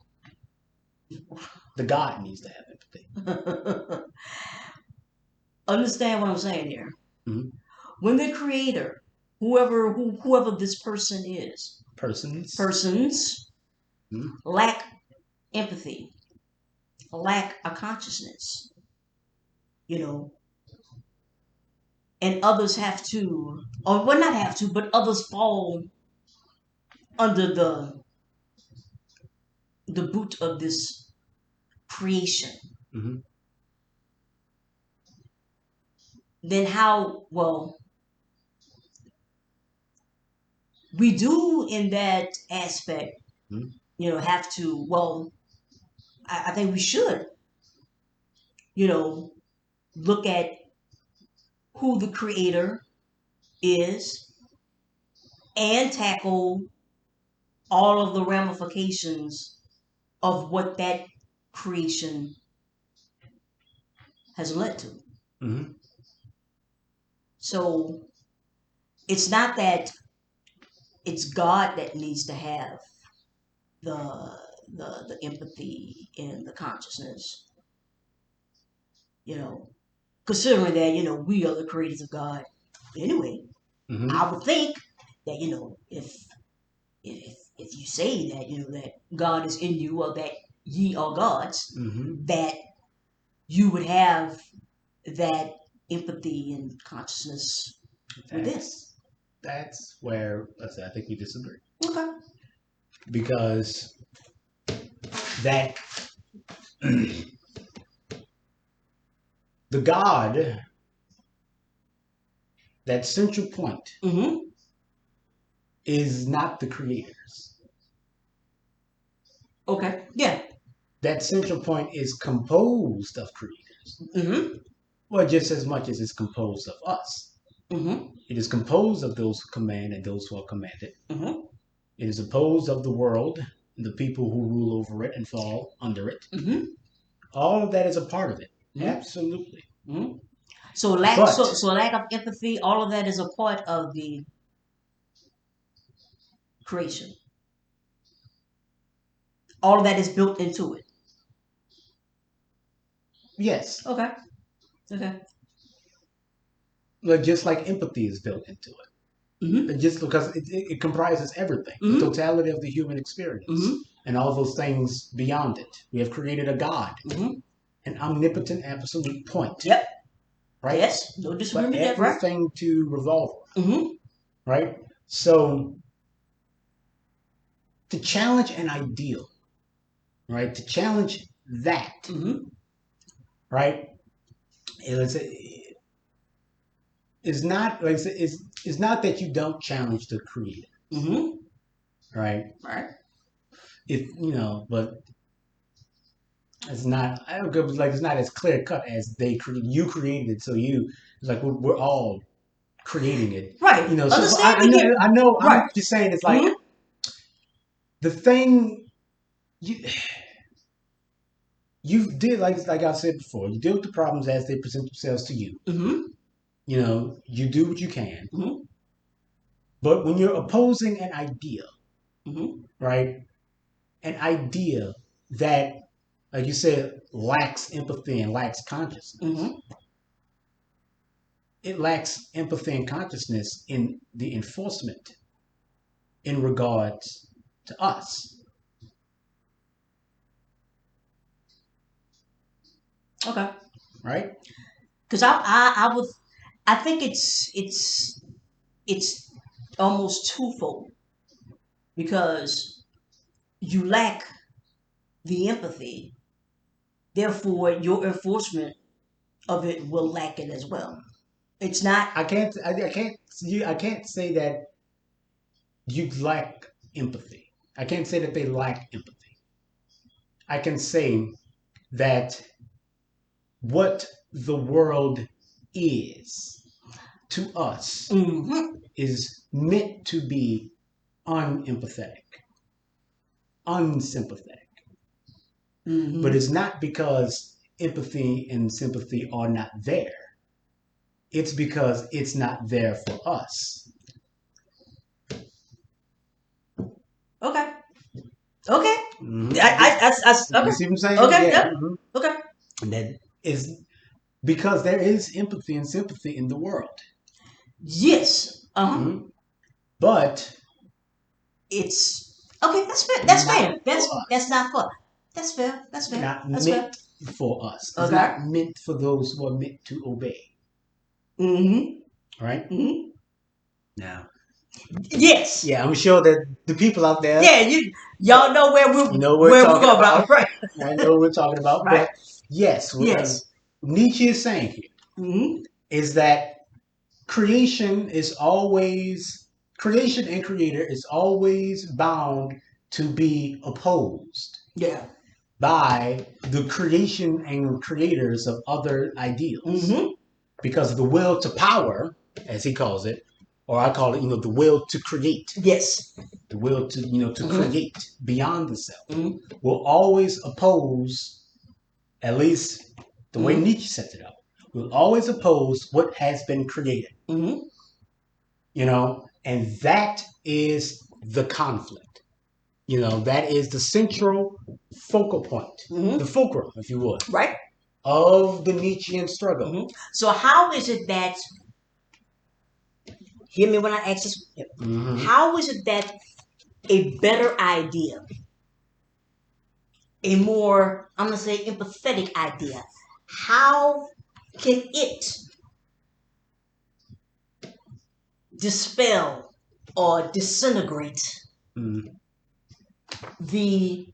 [SPEAKER 1] The God needs to have empathy.
[SPEAKER 2] understand what I'm saying here.
[SPEAKER 1] Mm-hmm.
[SPEAKER 2] When the creator, whoever this person is, persons
[SPEAKER 1] Mm-hmm.
[SPEAKER 2] lack empathy, lack a consciousness, you know, and others have to, or well, not have to, but others fall under the boot of this creation.
[SPEAKER 1] Mm-hmm.
[SPEAKER 2] Then how? Well, we do in that aspect,
[SPEAKER 1] Mm-hmm.
[SPEAKER 2] have to. Well, I think we should, you know, look at who the creator is and tackle all of the ramifications of what that creation has led to.
[SPEAKER 1] Mm-hmm.
[SPEAKER 2] So it's not that it's God that needs to have the the empathy and the consciousness, you know, considering that, we are the creators of God. Anyway,
[SPEAKER 1] Mm-hmm.
[SPEAKER 2] I would think that, if you say that, that God is in you or that ye are gods,
[SPEAKER 1] Mm-hmm.
[SPEAKER 2] that you would have that empathy and consciousness within.
[SPEAKER 1] That's where I think we disagree
[SPEAKER 2] Okay.
[SPEAKER 1] because that the God, that central point,
[SPEAKER 2] Mm-hmm.
[SPEAKER 1] is not the creators.
[SPEAKER 2] Okay. Yeah.
[SPEAKER 1] That central point is composed of creators.
[SPEAKER 2] Mm-hmm.
[SPEAKER 1] Well, just as much as it's composed of us.
[SPEAKER 2] Mm-hmm.
[SPEAKER 1] It is composed of those who command and those who are commanded.
[SPEAKER 2] Mm-hmm.
[SPEAKER 1] It is composed of the world and the people who rule over it and fall under it.
[SPEAKER 2] Mm-hmm.
[SPEAKER 1] All of that is a part of it.
[SPEAKER 2] Mm-hmm.
[SPEAKER 1] Absolutely.
[SPEAKER 2] Mm-hmm. So lack
[SPEAKER 1] But
[SPEAKER 2] so lack of empathy, all of that is a part of the creation. All of that is built into it.
[SPEAKER 1] yes,
[SPEAKER 2] Okay. Okay.
[SPEAKER 1] just like empathy is built into it.
[SPEAKER 2] Mm-hmm.
[SPEAKER 1] Just because it comprises everything, the
[SPEAKER 2] Mm-hmm.
[SPEAKER 1] totality of the human experience,
[SPEAKER 2] Mm-hmm.
[SPEAKER 1] and all those things beyond it. We have created a God,
[SPEAKER 2] Mm-hmm.
[SPEAKER 1] an omnipotent, absolute point,
[SPEAKER 2] Yep.
[SPEAKER 1] right?
[SPEAKER 2] Yes. No
[SPEAKER 1] But
[SPEAKER 2] disagreement there, right?
[SPEAKER 1] everything to revolve around,
[SPEAKER 2] Mm-hmm.
[SPEAKER 1] right? So to challenge an ideal, right? To challenge that,
[SPEAKER 2] Mm-hmm.
[SPEAKER 1] right? It's not like it's not that you don't challenge the creator,
[SPEAKER 2] Mm-hmm.
[SPEAKER 1] right?
[SPEAKER 2] Right.
[SPEAKER 1] If but it's not. I don't go like it's not as clear cut as you created it, so it's like we're all creating it,
[SPEAKER 2] Right.
[SPEAKER 1] So
[SPEAKER 2] Understand me here.
[SPEAKER 1] I know.
[SPEAKER 2] Right.
[SPEAKER 1] I'm just saying it's like
[SPEAKER 2] Mm-hmm.
[SPEAKER 1] the thing you you did like I said before. You deal with the problems as they present themselves to you.
[SPEAKER 2] Mm-hmm.
[SPEAKER 1] You do what you can,
[SPEAKER 2] Mm-hmm.
[SPEAKER 1] but when you're opposing an idea,
[SPEAKER 2] Mm-hmm.
[SPEAKER 1] right? An idea that, like you said, lacks empathy and lacks consciousness.
[SPEAKER 2] Mm-hmm.
[SPEAKER 1] It lacks empathy and consciousness in the enforcement in regards to us,
[SPEAKER 2] Okay.
[SPEAKER 1] right?
[SPEAKER 2] Because I think it's almost twofold because you lack the empathy, therefore your enforcement of it will lack it as well. It's not.
[SPEAKER 1] I can't say that you lack empathy. I can't say that they lack empathy. I can say that what the world is to us
[SPEAKER 2] Mm-hmm.
[SPEAKER 1] is meant to be unempathetic, unsympathetic. But
[SPEAKER 2] Mm-hmm.
[SPEAKER 1] it's not because empathy and sympathy are not there. It's because it's not there for us.
[SPEAKER 2] Okay. Okay.
[SPEAKER 1] Mm-hmm. You
[SPEAKER 2] Okay.
[SPEAKER 1] see what I'm saying?
[SPEAKER 2] Okay.
[SPEAKER 1] Yeah.
[SPEAKER 2] Yep.
[SPEAKER 1] Mm-hmm.
[SPEAKER 2] Okay.
[SPEAKER 1] And that is because there is empathy and sympathy in the world.
[SPEAKER 2] Yes. Uh-huh.
[SPEAKER 1] Mm-hmm. But
[SPEAKER 2] It's okay. That's fair. That's
[SPEAKER 1] not
[SPEAKER 2] fair.
[SPEAKER 1] for
[SPEAKER 2] That's
[SPEAKER 1] us.
[SPEAKER 2] not fair. That's fair. That's fair.
[SPEAKER 1] Not
[SPEAKER 2] That's fair.
[SPEAKER 1] meant for us. It's
[SPEAKER 2] Okay.
[SPEAKER 1] not meant for those who are meant to obey.
[SPEAKER 2] Mm-hmm.
[SPEAKER 1] Right?
[SPEAKER 2] Mm-hmm.
[SPEAKER 1] Now,
[SPEAKER 2] Yes.
[SPEAKER 1] yeah, I'm sure that the people out there
[SPEAKER 2] Yeah. Y'all know
[SPEAKER 1] know what we're
[SPEAKER 2] where we're
[SPEAKER 1] talking
[SPEAKER 2] going
[SPEAKER 1] about.
[SPEAKER 2] about, right?
[SPEAKER 1] I know what we're talking about.
[SPEAKER 2] Right.
[SPEAKER 1] But yes,
[SPEAKER 2] Yes.
[SPEAKER 1] Nietzsche is saying here
[SPEAKER 2] Mm-hmm.
[SPEAKER 1] is that creation is always creation and creator is always bound to be opposed
[SPEAKER 2] Yeah.
[SPEAKER 1] by the creation and creators of other ideals
[SPEAKER 2] Mm-hmm.
[SPEAKER 1] because the will to power, as he calls it, or I call it, the will to create,
[SPEAKER 2] Yes.
[SPEAKER 1] the will to to
[SPEAKER 2] Mm-hmm.
[SPEAKER 1] create beyond the self,
[SPEAKER 2] Mm-hmm.
[SPEAKER 1] will always oppose, at least the way
[SPEAKER 2] Mm-hmm.
[SPEAKER 1] Nietzsche sets it up, will always oppose what has been created.
[SPEAKER 2] Mm-hmm.
[SPEAKER 1] And that is the conflict. That is the central focal point, the
[SPEAKER 2] Mm-hmm.
[SPEAKER 1] fulcrum, if you would,
[SPEAKER 2] Right.
[SPEAKER 1] of the Nietzschean struggle.
[SPEAKER 2] Mm-hmm. So how is it that? Hear me when I ask this.
[SPEAKER 1] Mm-hmm.
[SPEAKER 2] How is it that a better idea, a more, I'm gonna say, empathetic idea, how can it dispel or disintegrate
[SPEAKER 1] Mm-hmm.
[SPEAKER 2] the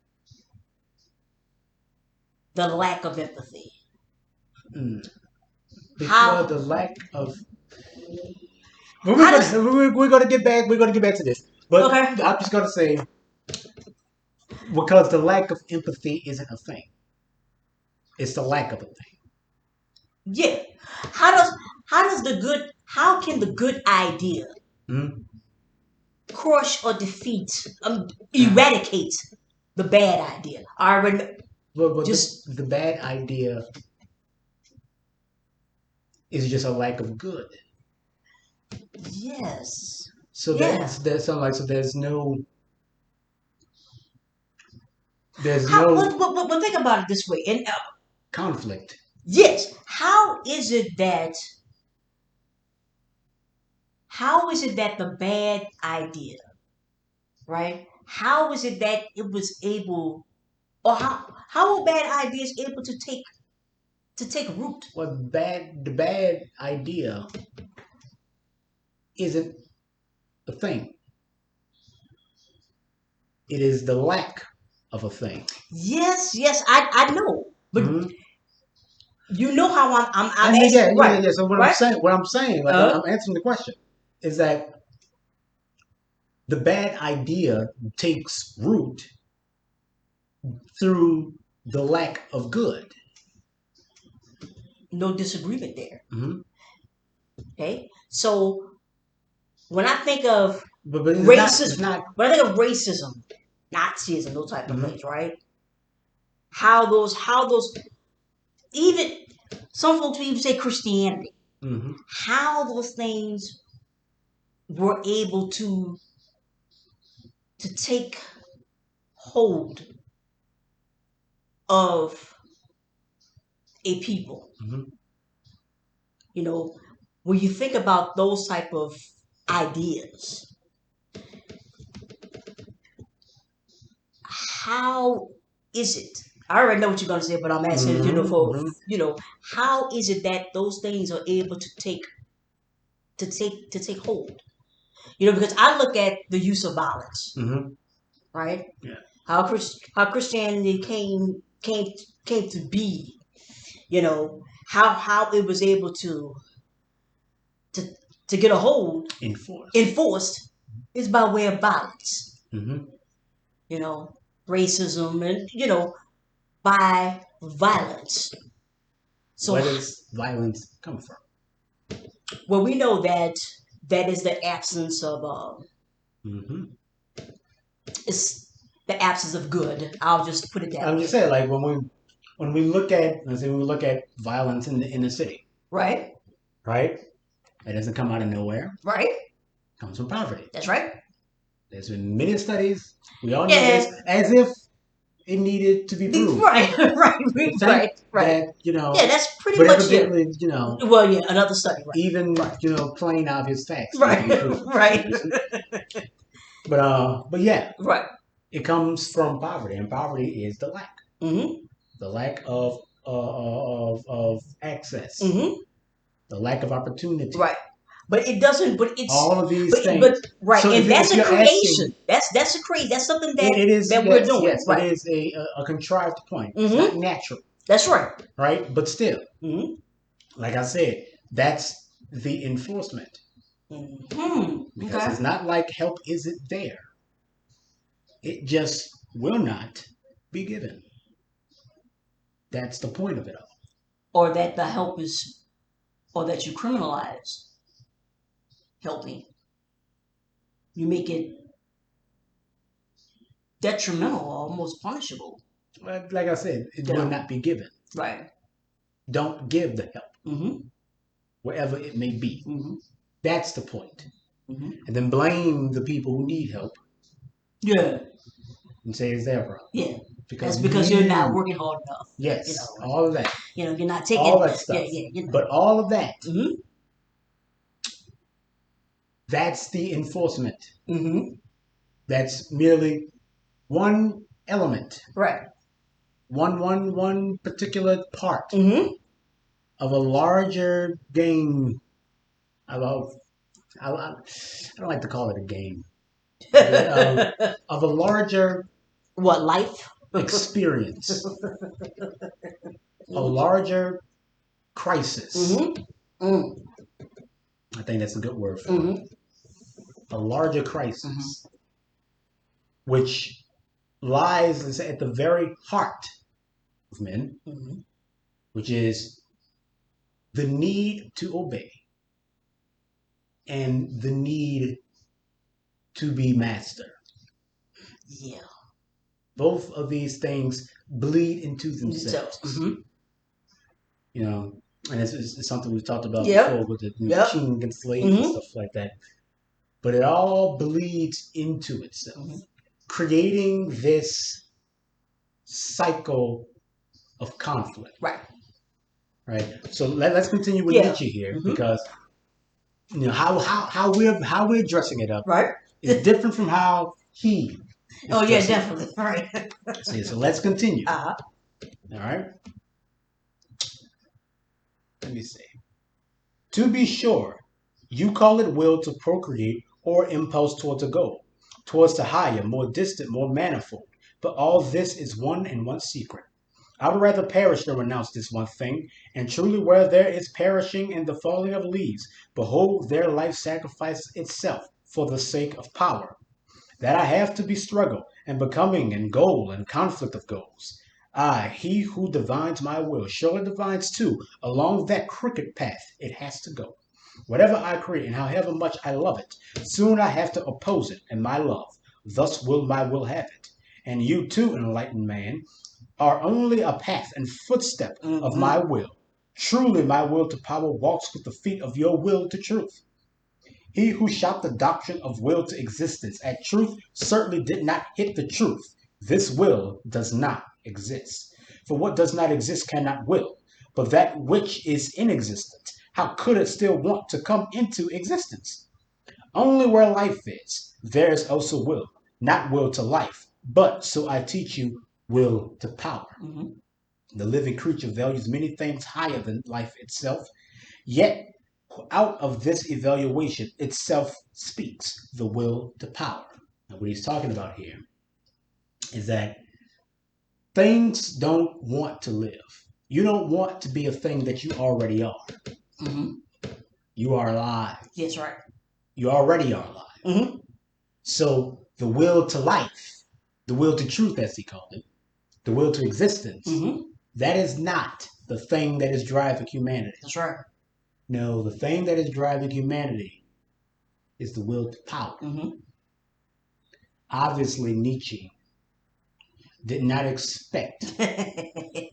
[SPEAKER 2] the lack of empathy?
[SPEAKER 1] Mm. Because
[SPEAKER 2] How
[SPEAKER 1] the lack of, but
[SPEAKER 2] how does
[SPEAKER 1] we're gonna get back to this. But
[SPEAKER 2] okay?
[SPEAKER 1] I'm just gonna say because the lack of empathy isn't a thing; it's the lack of a thing.
[SPEAKER 2] Yeah. How does how can the good idea
[SPEAKER 1] Mm-hmm.
[SPEAKER 2] crush or defeat,
[SPEAKER 1] Uh-huh.
[SPEAKER 2] eradicate the bad idea? I already
[SPEAKER 1] But
[SPEAKER 2] just
[SPEAKER 1] the bad idea is just a lack of good.
[SPEAKER 2] yes.
[SPEAKER 1] So
[SPEAKER 2] Yeah.
[SPEAKER 1] there's something like so there's
[SPEAKER 2] How
[SPEAKER 1] no
[SPEAKER 2] but think about it this way. And
[SPEAKER 1] conflict.
[SPEAKER 2] yes, how is it that the bad idea, right? How is it that it was able, or how are bad ideas able to take root?
[SPEAKER 1] The bad idea isn't a thing. It is the lack of a thing.
[SPEAKER 2] Yes, yes, I know, but
[SPEAKER 1] Mm-hmm.
[SPEAKER 2] you know how I'm
[SPEAKER 1] I mean,
[SPEAKER 2] asking, right?
[SPEAKER 1] So
[SPEAKER 2] Right?
[SPEAKER 1] what I'm saying, like
[SPEAKER 2] Uh,
[SPEAKER 1] I'm answering the question, is that the bad idea takes root through the lack of good.
[SPEAKER 2] no disagreement there.
[SPEAKER 1] Mm-hmm.
[SPEAKER 2] Okay, so when I think of
[SPEAKER 1] But it's not. It's
[SPEAKER 2] racism,
[SPEAKER 1] not.
[SPEAKER 2] when I think of racism, Nazism, those type of
[SPEAKER 1] Mm-hmm.
[SPEAKER 2] things, right? How those, even some folks would even say Christianity,
[SPEAKER 1] Mm-hmm.
[SPEAKER 2] how those things were able to take hold of a people.
[SPEAKER 1] Mm-hmm.
[SPEAKER 2] You know, when you think about those type of ideas, how is it? I already know what you're gonna say, but I'm asking it, for
[SPEAKER 1] Mm-hmm.
[SPEAKER 2] how is it that those things are able to take hold? Because I look at the use of violence,
[SPEAKER 1] Mm-hmm.
[SPEAKER 2] right?
[SPEAKER 1] Yeah.
[SPEAKER 2] How Christianity came to be, how it was able to to get a hold
[SPEAKER 1] Enforced.
[SPEAKER 2] enforced is by way of violence.
[SPEAKER 1] Mm-hmm.
[SPEAKER 2] You know, racism, and by violence. So,
[SPEAKER 1] Where does violence come from?
[SPEAKER 2] well, we know that that is the absence of
[SPEAKER 1] Mm-hmm.
[SPEAKER 2] it's the absence of good. I'll just put it that
[SPEAKER 1] I'm
[SPEAKER 2] way.
[SPEAKER 1] just saying, like when we look at, let's say, when we look at violence in the inner city,
[SPEAKER 2] Right?
[SPEAKER 1] right? It doesn't come out of nowhere.
[SPEAKER 2] Right?
[SPEAKER 1] It comes from poverty.
[SPEAKER 2] That's right.
[SPEAKER 1] There's been many studies. We all know
[SPEAKER 2] Yeah.
[SPEAKER 1] this, as if it needed to be proved.
[SPEAKER 2] Right. Right.
[SPEAKER 1] To think
[SPEAKER 2] Right. Right.
[SPEAKER 1] that
[SPEAKER 2] Yeah, that's pretty
[SPEAKER 1] but
[SPEAKER 2] much it.
[SPEAKER 1] evidently,
[SPEAKER 2] Well, yeah, another study. Right.
[SPEAKER 1] even
[SPEAKER 2] Right.
[SPEAKER 1] plain obvious facts need to
[SPEAKER 2] Right.
[SPEAKER 1] be proven for some
[SPEAKER 2] Right.
[SPEAKER 1] reason. But yeah,
[SPEAKER 2] Right.
[SPEAKER 1] it comes from poverty, and poverty is
[SPEAKER 2] Mm-hmm.
[SPEAKER 1] the lack of access,
[SPEAKER 2] Mm-hmm.
[SPEAKER 1] the lack of opportunity.
[SPEAKER 2] Right. But it doesn't. But it's.
[SPEAKER 1] All of these
[SPEAKER 2] But
[SPEAKER 1] things.
[SPEAKER 2] right,
[SPEAKER 1] So
[SPEAKER 2] and that's
[SPEAKER 1] if
[SPEAKER 2] a
[SPEAKER 1] you're asking,
[SPEAKER 2] creation. That's a create. That's something
[SPEAKER 1] it is,
[SPEAKER 2] that we're
[SPEAKER 1] yes,
[SPEAKER 2] doing.
[SPEAKER 1] yes, it
[SPEAKER 2] Right.
[SPEAKER 1] is a contrived point. It's not
[SPEAKER 2] Mm-hmm.
[SPEAKER 1] natural,
[SPEAKER 2] That's right.
[SPEAKER 1] right? But still,
[SPEAKER 2] Mm-hmm.
[SPEAKER 1] like I said, that's the enforcement,
[SPEAKER 2] Mm-hmm.
[SPEAKER 1] because
[SPEAKER 2] Okay.
[SPEAKER 1] it's not like help isn't there. It just will not be given. That's the point of it all.
[SPEAKER 2] Or that the help is, or that you criminalize helping. You make it detrimental, or almost punishable.
[SPEAKER 1] But like I said, it
[SPEAKER 2] You
[SPEAKER 1] will
[SPEAKER 2] know.
[SPEAKER 1] not be given.
[SPEAKER 2] Right.
[SPEAKER 1] Don't give the help,
[SPEAKER 2] Mm-hmm.
[SPEAKER 1] wherever it may be.
[SPEAKER 2] Mm-hmm.
[SPEAKER 1] That's the point.
[SPEAKER 2] Mm-hmm.
[SPEAKER 1] And then blame the people who need help
[SPEAKER 2] Yeah.
[SPEAKER 1] and say it's their problem.
[SPEAKER 2] Yeah. That's
[SPEAKER 1] Because
[SPEAKER 2] because you're not working hard enough.
[SPEAKER 1] yes, all of that.
[SPEAKER 2] You're not taking.
[SPEAKER 1] All that
[SPEAKER 2] Yeah.
[SPEAKER 1] stuff.
[SPEAKER 2] Yeah.
[SPEAKER 1] But all of that,
[SPEAKER 2] Mm-hmm.
[SPEAKER 1] that's the enforcement.
[SPEAKER 2] Mm-hmm.
[SPEAKER 1] That's merely one element,
[SPEAKER 2] Right.
[SPEAKER 1] one particular part
[SPEAKER 2] Mm-hmm.
[SPEAKER 1] of a larger game. About I don't like to call it a game, but of a larger
[SPEAKER 2] What, life?
[SPEAKER 1] experience, a larger crisis.
[SPEAKER 2] Mm-hmm. Mm-hmm.
[SPEAKER 1] I think that's a good word for it.
[SPEAKER 2] Mm-hmm.
[SPEAKER 1] A larger
[SPEAKER 2] Mm-hmm.
[SPEAKER 1] crisis, which lies, let's say, at the very heart of men,
[SPEAKER 2] Mm-hmm.
[SPEAKER 1] which is the need to obey and the need to be master.
[SPEAKER 2] Yeah.
[SPEAKER 1] Both of these things bleed into themselves.
[SPEAKER 2] Mm-hmm.
[SPEAKER 1] And it's something we've talked about
[SPEAKER 2] Yep.
[SPEAKER 1] before with the
[SPEAKER 2] Yep.
[SPEAKER 1] king against slaves and
[SPEAKER 2] Mm-hmm.
[SPEAKER 1] stuff like that. But it all bleeds into itself,
[SPEAKER 2] Mm-hmm.
[SPEAKER 1] creating this cycle of conflict.
[SPEAKER 2] Right.
[SPEAKER 1] Right. So let's continue with
[SPEAKER 2] Yeah.
[SPEAKER 1] Nietzsche here,
[SPEAKER 2] Mm-hmm.
[SPEAKER 1] because how we're addressing it up
[SPEAKER 2] Right.
[SPEAKER 1] is different from how he is
[SPEAKER 2] Oh yeah,
[SPEAKER 1] addressing it.
[SPEAKER 2] definitely. Right.
[SPEAKER 1] So let's continue.
[SPEAKER 2] Uh-huh.
[SPEAKER 1] All right. Let me see. To be sure, you call it will to procreate or impulse towards a goal. towards the higher, more distant, more manifold. But all this is one and one secret. I would rather perish than renounce this one thing, and truly where there is perishing and the falling of leaves, behold, their life sacrifices itself for the sake of power. That I have to be struggle, and becoming, and goal, and conflict of goals. I, he who divines my will, surely divines too, along that crooked path it has to go. Whatever I create, and however much I love it, soon I have to oppose it, and my love. Thus will my will have it. And you too, enlightened man, are only a path and footstep of my will. Truly, my will to power walks with the feet of your will to truth. He who shot the doctrine of will to existence at truth certainly did not hit the truth. This will does not exist. For what does not exist cannot will. But that which is in existence, how could it still want to come into existence? Only where life is, there is also will. Not will to life, but, so I teach you, will to power. The living creature values many things higher than life itself, yet out of this evaluation itself speaks the will to power. And what he's talking about here is that things don't want to live. You don't want to be a thing that you already are. You are alive.
[SPEAKER 2] That's right.
[SPEAKER 1] You already are alive. So the will to life, the will to truth, as he called it, the will to existence, that is not the thing that is driving humanity.
[SPEAKER 2] That's right.
[SPEAKER 1] No, the thing that is driving humanity is the will to power. Obviously, Nietzsche did not expect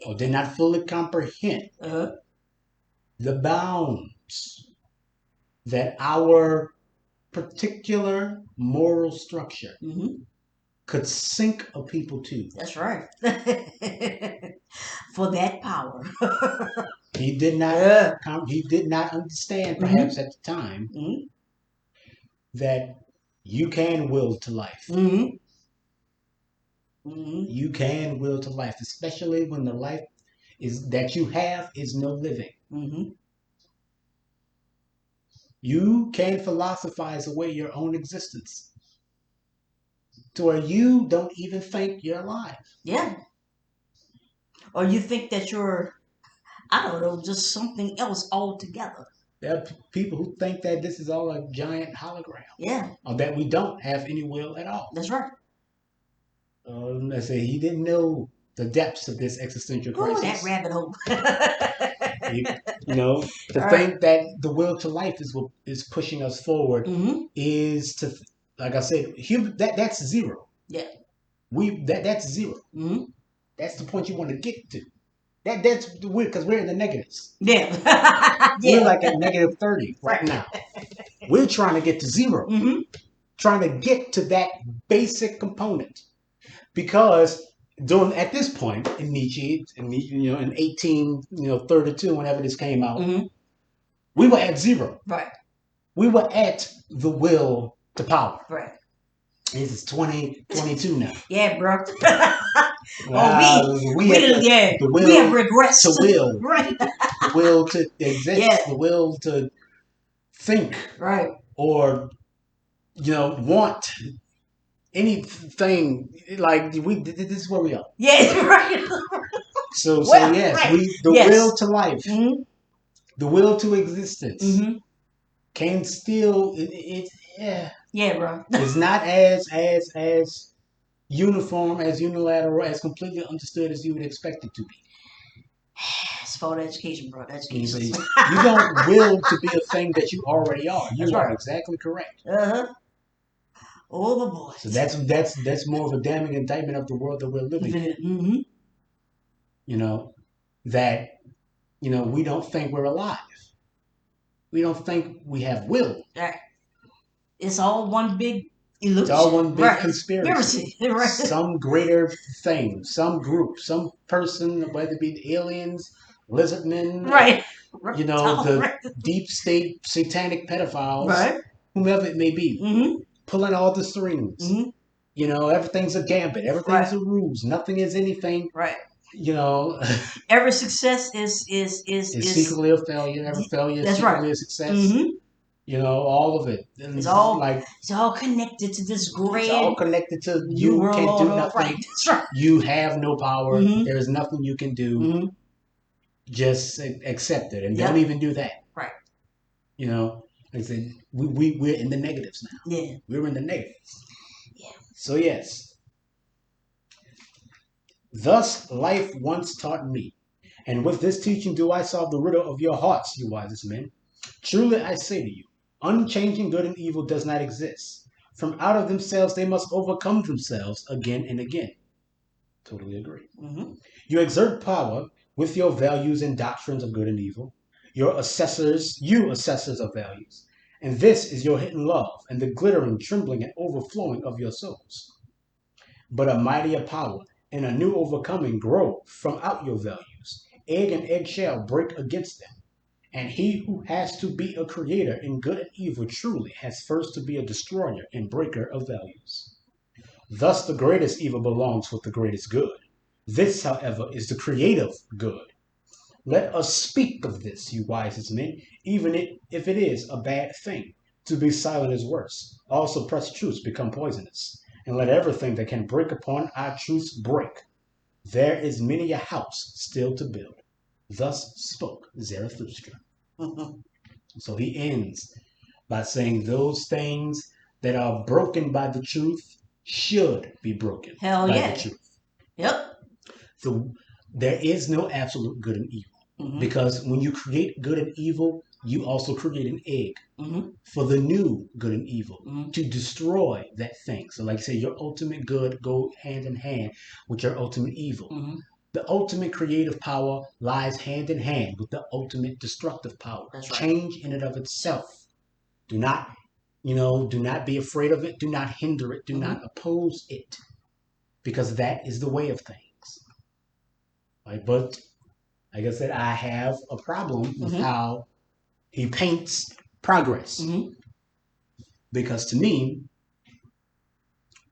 [SPEAKER 1] or did not fully comprehend the bounds that our particular moral structure could sink a people to.
[SPEAKER 2] That's right. For that power.
[SPEAKER 1] He did not. He did not understand, perhaps at the time, that you can will to life. You can will to life, especially when the life is that you have is no living. You can philosophize away your own existence to where you don't even think you're alive.
[SPEAKER 2] Yeah. Or you think that you're, I don't know, just something else altogether.
[SPEAKER 1] There are people who think that this is all a giant hologram.
[SPEAKER 2] Yeah.
[SPEAKER 1] Or that we don't have any will at all.
[SPEAKER 2] That's right.
[SPEAKER 1] Let's say he didn't know the depths of this existential crisis.
[SPEAKER 2] Oh, that rabbit hole.
[SPEAKER 1] To think that the will to life is what is pushing us forward is to, like I said, that's zero.
[SPEAKER 2] Yeah.
[SPEAKER 1] That's zero. That's the point you want to get to. That's weird because we're in the negatives.
[SPEAKER 2] Yeah.
[SPEAKER 1] We're like at negative 30 right now. We're trying to get to zero. Trying to get to that basic component. Because at this point in Nietzsche, in 1832, whenever this came out, we were at zero.
[SPEAKER 2] Right.
[SPEAKER 1] We were at the will to power.
[SPEAKER 2] Right.
[SPEAKER 1] This is 2022 now.
[SPEAKER 2] Yeah, bro.
[SPEAKER 1] We have
[SPEAKER 2] regressed.
[SPEAKER 1] To will.
[SPEAKER 2] Right.
[SPEAKER 1] The will to exist. Yeah. The will to think.
[SPEAKER 2] Right.
[SPEAKER 1] Or, want anything. Like, this is where we are.
[SPEAKER 2] Yeah, right.
[SPEAKER 1] So yes, right. Will to life, the will to existence can still,
[SPEAKER 2] bro.
[SPEAKER 1] It's not as uniform, as unilateral, as completely understood as you would expect it to be.
[SPEAKER 2] It's called education, bro. Education.
[SPEAKER 1] You don't will to be a thing that you already are. You are exactly correct.
[SPEAKER 2] Oh boy.
[SPEAKER 1] So that's more of a damning indictment of the world that we're living in. That we don't think we're alive. We don't think we have will.
[SPEAKER 2] It's all one big illusion.
[SPEAKER 1] It's all one big conspiracy.
[SPEAKER 2] Right.
[SPEAKER 1] Some greater thing, some group, some person, whether it be aliens, lizard men,
[SPEAKER 2] right?
[SPEAKER 1] The deep state satanic pedophiles, right? Whomever it may be, pulling all the strings. Everything's a gambit. Everything's a ruse. Nothing is anything.
[SPEAKER 2] Right.
[SPEAKER 1] Every
[SPEAKER 2] success is
[SPEAKER 1] secretly a failure. Every failure is secretly a success. all of it. And
[SPEAKER 2] It's
[SPEAKER 1] it's just
[SPEAKER 2] all
[SPEAKER 1] like
[SPEAKER 2] it's all connected to this
[SPEAKER 1] it's all
[SPEAKER 2] grand
[SPEAKER 1] connected to
[SPEAKER 2] new
[SPEAKER 1] you
[SPEAKER 2] world
[SPEAKER 1] can't do
[SPEAKER 2] order. Right.
[SPEAKER 1] nothing.
[SPEAKER 2] That's right.
[SPEAKER 1] You have no power.
[SPEAKER 2] Mm-hmm.
[SPEAKER 1] There is nothing you can do.
[SPEAKER 2] Mm-hmm.
[SPEAKER 1] Just accept it and don't
[SPEAKER 2] Yep.
[SPEAKER 1] even do that.
[SPEAKER 2] Right.
[SPEAKER 1] You know, like I said, we're in the negatives now.
[SPEAKER 2] Yeah.
[SPEAKER 1] We're in the negatives.
[SPEAKER 2] Yeah.
[SPEAKER 1] So, yes, thus life once taught me. And with this teaching do I solve the riddle of your hearts, you wisest men. Truly I say to you, unchanging good and evil does not exist. From out of themselves they must overcome themselves again and again. Totally agree.
[SPEAKER 2] Mm-hmm.
[SPEAKER 1] You exert power with your values and doctrines of good and evil. You assessors of values. And this is your hidden love and the glittering, trembling, and overflowing of your souls. But a mightier power and a new overcoming grow from out your values. Egg and eggshell break against them. And he who has to be a creator in good and evil truly has first to be a destroyer and breaker of values. Thus the greatest evil belongs with the greatest good. This, however, is the creative good. Let us speak of this, you wisest men, even if it is a bad thing. To be silent is worse. All suppressed truths become poisonous. And let everything that can break upon our truths break. There is many a house still to build. Thus spoke Zarathustra.
[SPEAKER 2] Mm-hmm.
[SPEAKER 1] So he ends by saying those things that are broken by the truth should be broken
[SPEAKER 2] Hell
[SPEAKER 1] by the
[SPEAKER 2] yeah.
[SPEAKER 1] truth.
[SPEAKER 2] Yep.
[SPEAKER 1] So there is no absolute good and evil.
[SPEAKER 2] Mm-hmm.
[SPEAKER 1] Because when you create good and evil, you also create an egg
[SPEAKER 2] Mm-hmm.
[SPEAKER 1] for the new good and evil
[SPEAKER 2] Mm-hmm.
[SPEAKER 1] to destroy that thing. So, like I say, your ultimate good go hand in hand with your ultimate evil.
[SPEAKER 2] Mm-hmm.
[SPEAKER 1] The ultimate creative power lies hand in hand with the ultimate destructive power.
[SPEAKER 2] That's right.
[SPEAKER 1] Change in and of itself. Do not, do not be afraid of it. Do not hinder it. Do
[SPEAKER 2] Mm-hmm.
[SPEAKER 1] not oppose it, because that is the way of things. Right? But like I said, I have a problem with
[SPEAKER 2] Mm-hmm.
[SPEAKER 1] how he paints progress.
[SPEAKER 2] Mm-hmm.
[SPEAKER 1] Because to me,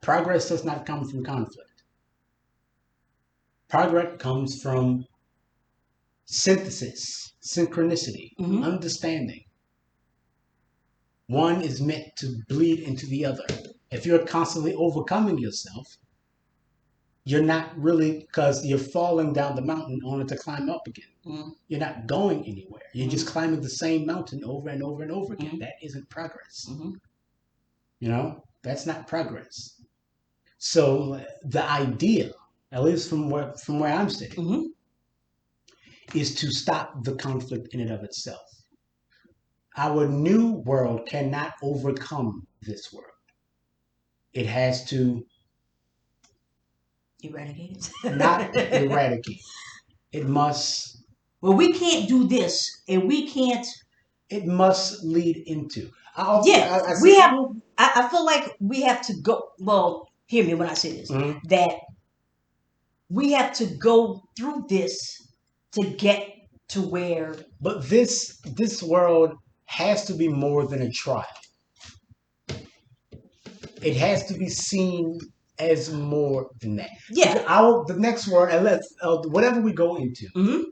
[SPEAKER 1] progress does not come from conflict. Progress comes from synthesis, synchronicity,
[SPEAKER 2] Mm-hmm.
[SPEAKER 1] understanding. One is meant to bleed into the other. If you're constantly overcoming yourself, you're not really, because you're falling down the mountain only to climb up again.
[SPEAKER 2] Mm-hmm.
[SPEAKER 1] You're not going anywhere. You're just
[SPEAKER 2] Mm-hmm.
[SPEAKER 1] climbing the same mountain over and over and over again.
[SPEAKER 2] Mm-hmm.
[SPEAKER 1] That isn't progress.
[SPEAKER 2] Mm-hmm.
[SPEAKER 1] That's not progress. So the idea, at least from where I'm sitting,
[SPEAKER 2] Mm-hmm.
[SPEAKER 1] is to stop the conflict in and of itself. Our new world cannot overcome this world. It has to
[SPEAKER 2] Eradicate
[SPEAKER 1] not
[SPEAKER 2] it.
[SPEAKER 1] eradicate. It must.
[SPEAKER 2] Well, we can't do this, and we can't.
[SPEAKER 1] It must lead into.
[SPEAKER 2] Yeah,
[SPEAKER 1] I
[SPEAKER 2] we
[SPEAKER 1] see.
[SPEAKER 2] have. I feel like we have to go. Well, hear me when I say this.
[SPEAKER 1] Mhm.
[SPEAKER 2] That we have to go through this to get to where.
[SPEAKER 1] But this world has to be more than a trial. It has to be seen as more than that.
[SPEAKER 2] Yeah.
[SPEAKER 1] The next world, and whatever we go into,
[SPEAKER 2] Mm-hmm.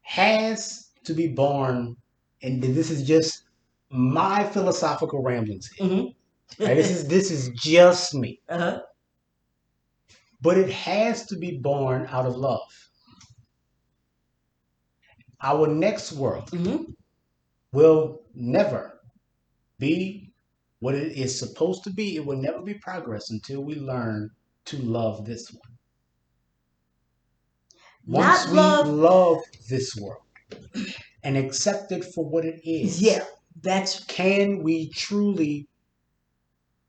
[SPEAKER 1] has to be born, and this is just my philosophical ramblings here.
[SPEAKER 2] Mm-hmm.
[SPEAKER 1] Right? This is just me,
[SPEAKER 2] Uh-huh.
[SPEAKER 1] but it has to be born out of love. Our next world
[SPEAKER 2] Mm-hmm.
[SPEAKER 1] will never be what it is supposed to be. It will never be progress until we learn to love this one. Once
[SPEAKER 2] Not
[SPEAKER 1] we
[SPEAKER 2] love.
[SPEAKER 1] love this world and accept it for what it is,
[SPEAKER 2] Yeah, that's.
[SPEAKER 1] can we truly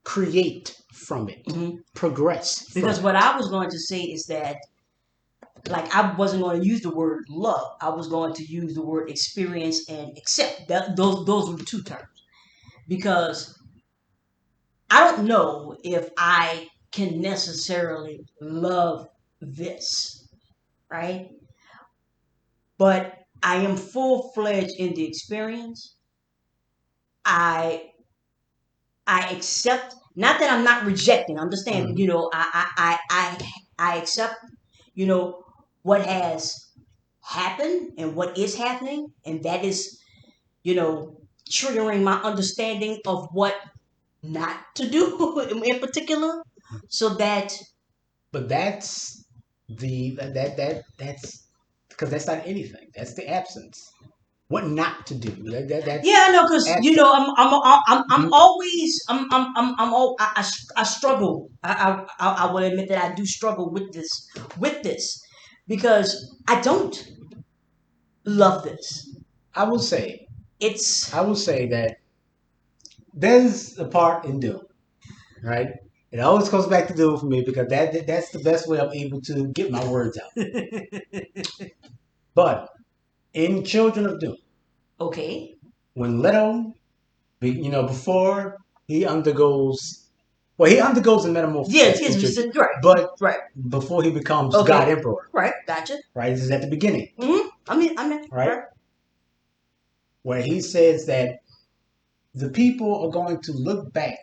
[SPEAKER 1] create from it,
[SPEAKER 2] Mm-hmm.
[SPEAKER 1] progress from
[SPEAKER 2] Because
[SPEAKER 1] it?
[SPEAKER 2] what I was going to say is that, like, I wasn't going to use the word love. I was going to use the word experience and accept. Those were the two terms. Because I don't know if I can necessarily love this, right? But I am full fledged in the experience. I I accept, not that I'm not rejecting. Understand,
[SPEAKER 1] Mhm.
[SPEAKER 2] I accept, what has happened and what is happening, and that is, you know, triggering my understanding of what not to do in particular, so that
[SPEAKER 1] But that's that's because that's not anything. That's the absence. What not to do. That's
[SPEAKER 2] yeah, I know, because you
[SPEAKER 1] absent.
[SPEAKER 2] know I'm always I struggle. I will admit that I do struggle with this because I don't love this.
[SPEAKER 1] I will say,
[SPEAKER 2] It's
[SPEAKER 1] I will say that there's a part in Doom, right? It always comes back to Doom for me because that's the best way I'm able to get my words out. But in Children of Doom,
[SPEAKER 2] okay.
[SPEAKER 1] when Leto, before he undergoes, well, he undergoes a
[SPEAKER 2] Yes,
[SPEAKER 1] metamorphosis,
[SPEAKER 2] yes, right,
[SPEAKER 1] but
[SPEAKER 2] right.
[SPEAKER 1] before he becomes God
[SPEAKER 2] Okay,
[SPEAKER 1] Emperor,
[SPEAKER 2] right. Gotcha.
[SPEAKER 1] right? This is at the beginning,
[SPEAKER 2] I mean,
[SPEAKER 1] right?
[SPEAKER 2] right.
[SPEAKER 1] Where he says that the people are going to look back